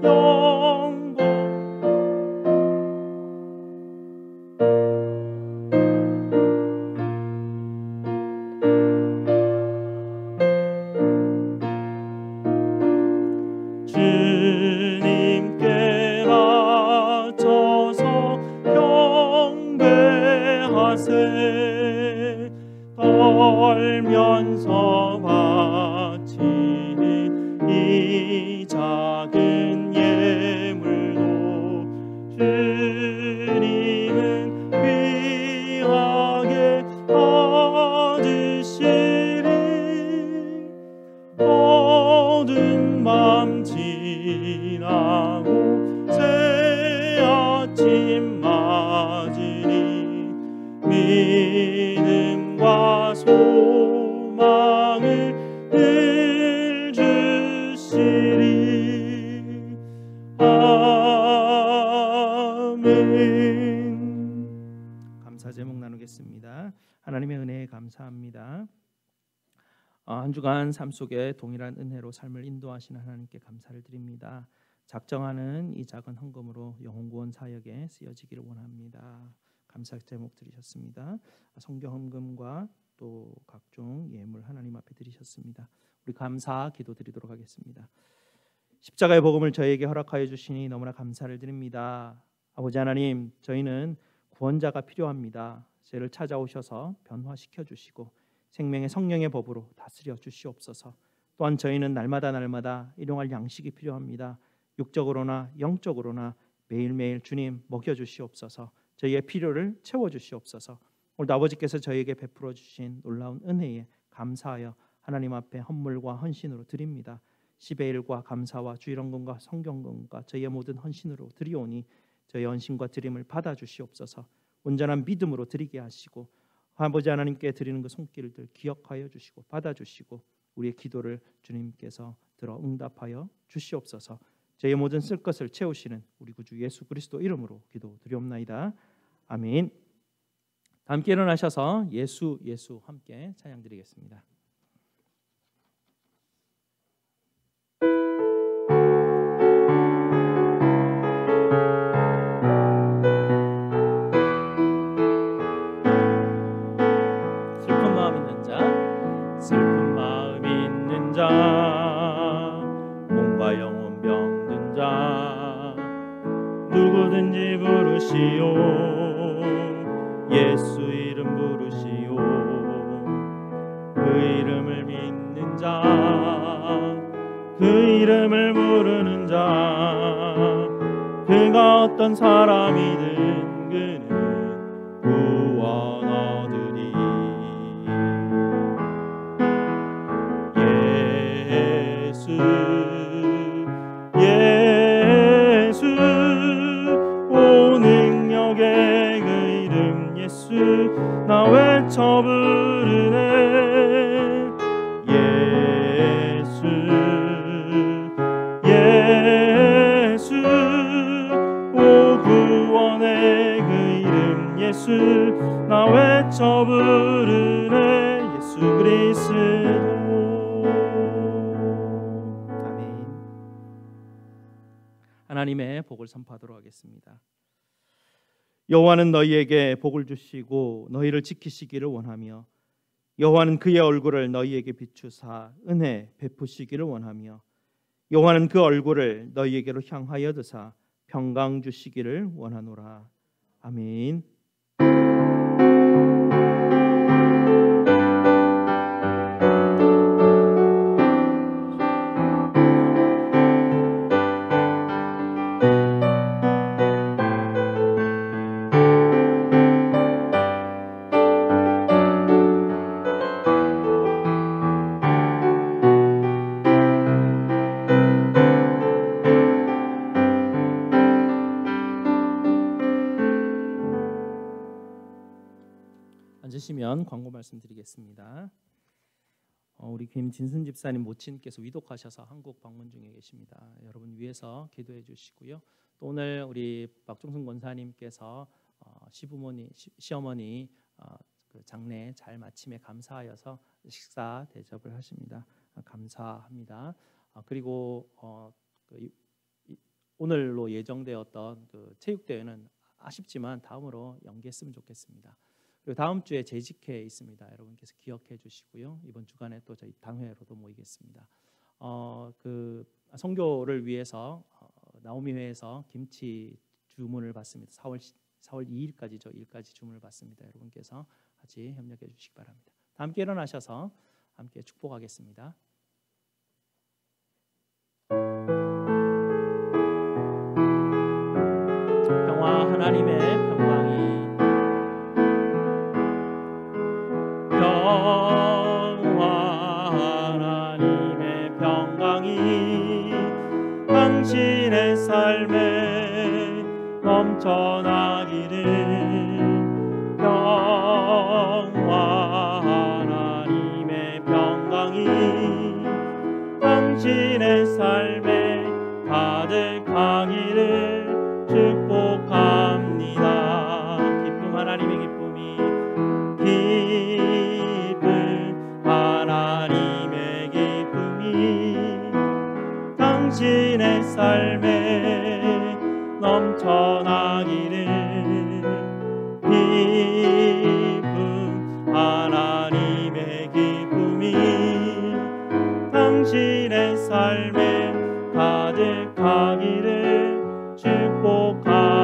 영광 주님께 맞춰서 경배하세. 떨면서 바치리 이 작은 예물도 주님은 귀하게 받으시리. 어두운 밤 지나고 새 아침 맞으니 믿음과 소망을 늘 주시리. 아멘. 감사 제목 나누겠습니다. 하나님의 은혜에 감사합니다. 한 주간 삶 속에 동일한 은혜로 삶을 인도하시는 하나님께 감사를 드립니다. 작정하는 이 작은 헌금으로 영혼구원 사역에 쓰여지기를 원합니다. 감사 제목 드리셨습니다. 성경 헌금과 또 각종 예물 하나님 앞에 드리셨습니다. 우리 감사 기도 드리도록 하겠습니다. 십자가의 복음을 저에게 허락하여 주시니 너무나 감사를 드립니다. 아버지 하나님, 저희는 구원자가 필요합니다. 저희를 찾아오셔서 변화시켜 주시고 생명의 성령의 법으로 다스려 주시옵소서. 또한 저희는 날마다 일용할 양식이 필요합니다. 육적으로나 영적으로나 매일매일 주님 먹여 주시옵소서. 저희의 필요를 채워 주시옵소서. 오늘도 아버지께서 저희에게 베풀어 주신 놀라운 은혜에 감사하여 하나님 앞에 헌물과 헌신으로 드립니다. 10의 1과 감사와 주일헌금과 성경금과 저희의 모든 헌신으로 드리오니 저희 헌신과 드림을 받아 주시옵소서. 온전한 믿음으로 드리게 하시고 아버지 하나님께 드리는 그 손길들 기억하여 주시고 받아주시고 우리의 기도를 주님께서 들어 응답하여 주시옵소서. 저희의 모든 쓸 것을 채우시는 우리 구주 예수 그리스도 이름으로 기도드리옵나이다. 아멘. 함께 일어나셔서 예수 함께 찬양드리겠습니다. 누구든지 부르시오. 예수 이름 부르시오. 그 이름을 믿는 자, 그 이름을 부르는 자, 그가 어떤 사람이든 그는 구원 얻으리. 예수 오 능력의 그 이름 예수 나 외쳐 부르네. 예수 오 구원의 그 이름 예수 나 외쳐 부르네. 예수 그리스도. 하나님의 복을 선포하도록 하겠습니다. 여호와는 너희에게 복을 주시고 너희를 지키시기를 원하며 여호와는 그의 얼굴을 너희에게 비추사 은혜 베푸시기를 원하며 여호와는 그 얼굴을 너희에게로 향하여 드사 평강 주시기를 원하노라. 아멘. 그러면 광고 말씀드리겠습니다. 우리 김진순 집사님 모친께서 위독하셔서 한국 방문 중에 계십니다. 여러분 위해서 기도해 주시고요. 또 오늘 우리 박종순 권사님께서 시어머니 그 장례 잘 마침에 감사하여서 식사 대접을 하십니다. 감사합니다. 그리고 오늘로 예정되었던 그 체육대회는 아쉽지만 다음으로 연기했으면 좋겠습니다. 그리고 다음 주에 재직회 있습니다. 여러분께서 기억해 주시고요. 이번 주간에 또 저희 당회로도 모이겠습니다. 그 선교를 위해서 나오미회에서 김치 주문을 받습니다. 4월 2일까지죠. 2일까지 주문을 받습니다. 여러분께서 같이 협력해 주시기 바랍니다. 다 함께 일어나셔서 함께 축복하겠습니다. 평화 하나님의 평강이 하나님의 평강이 당신의 삶에 넘쳐나기를 평화 하나님의 평강이 당신의 삶에 가득하기를 축복합니다. 기쁨 하나님의 기쁨이 하나님의 기쁨이 당신의 삶에 넘쳐나기를 기쁨 하나님의 기쁨이 당신의 삶에 가득하기를 축복합니다.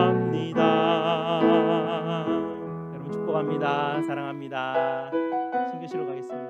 여러분 축복합니다. 사랑합니다. 신교실로 가겠습니다.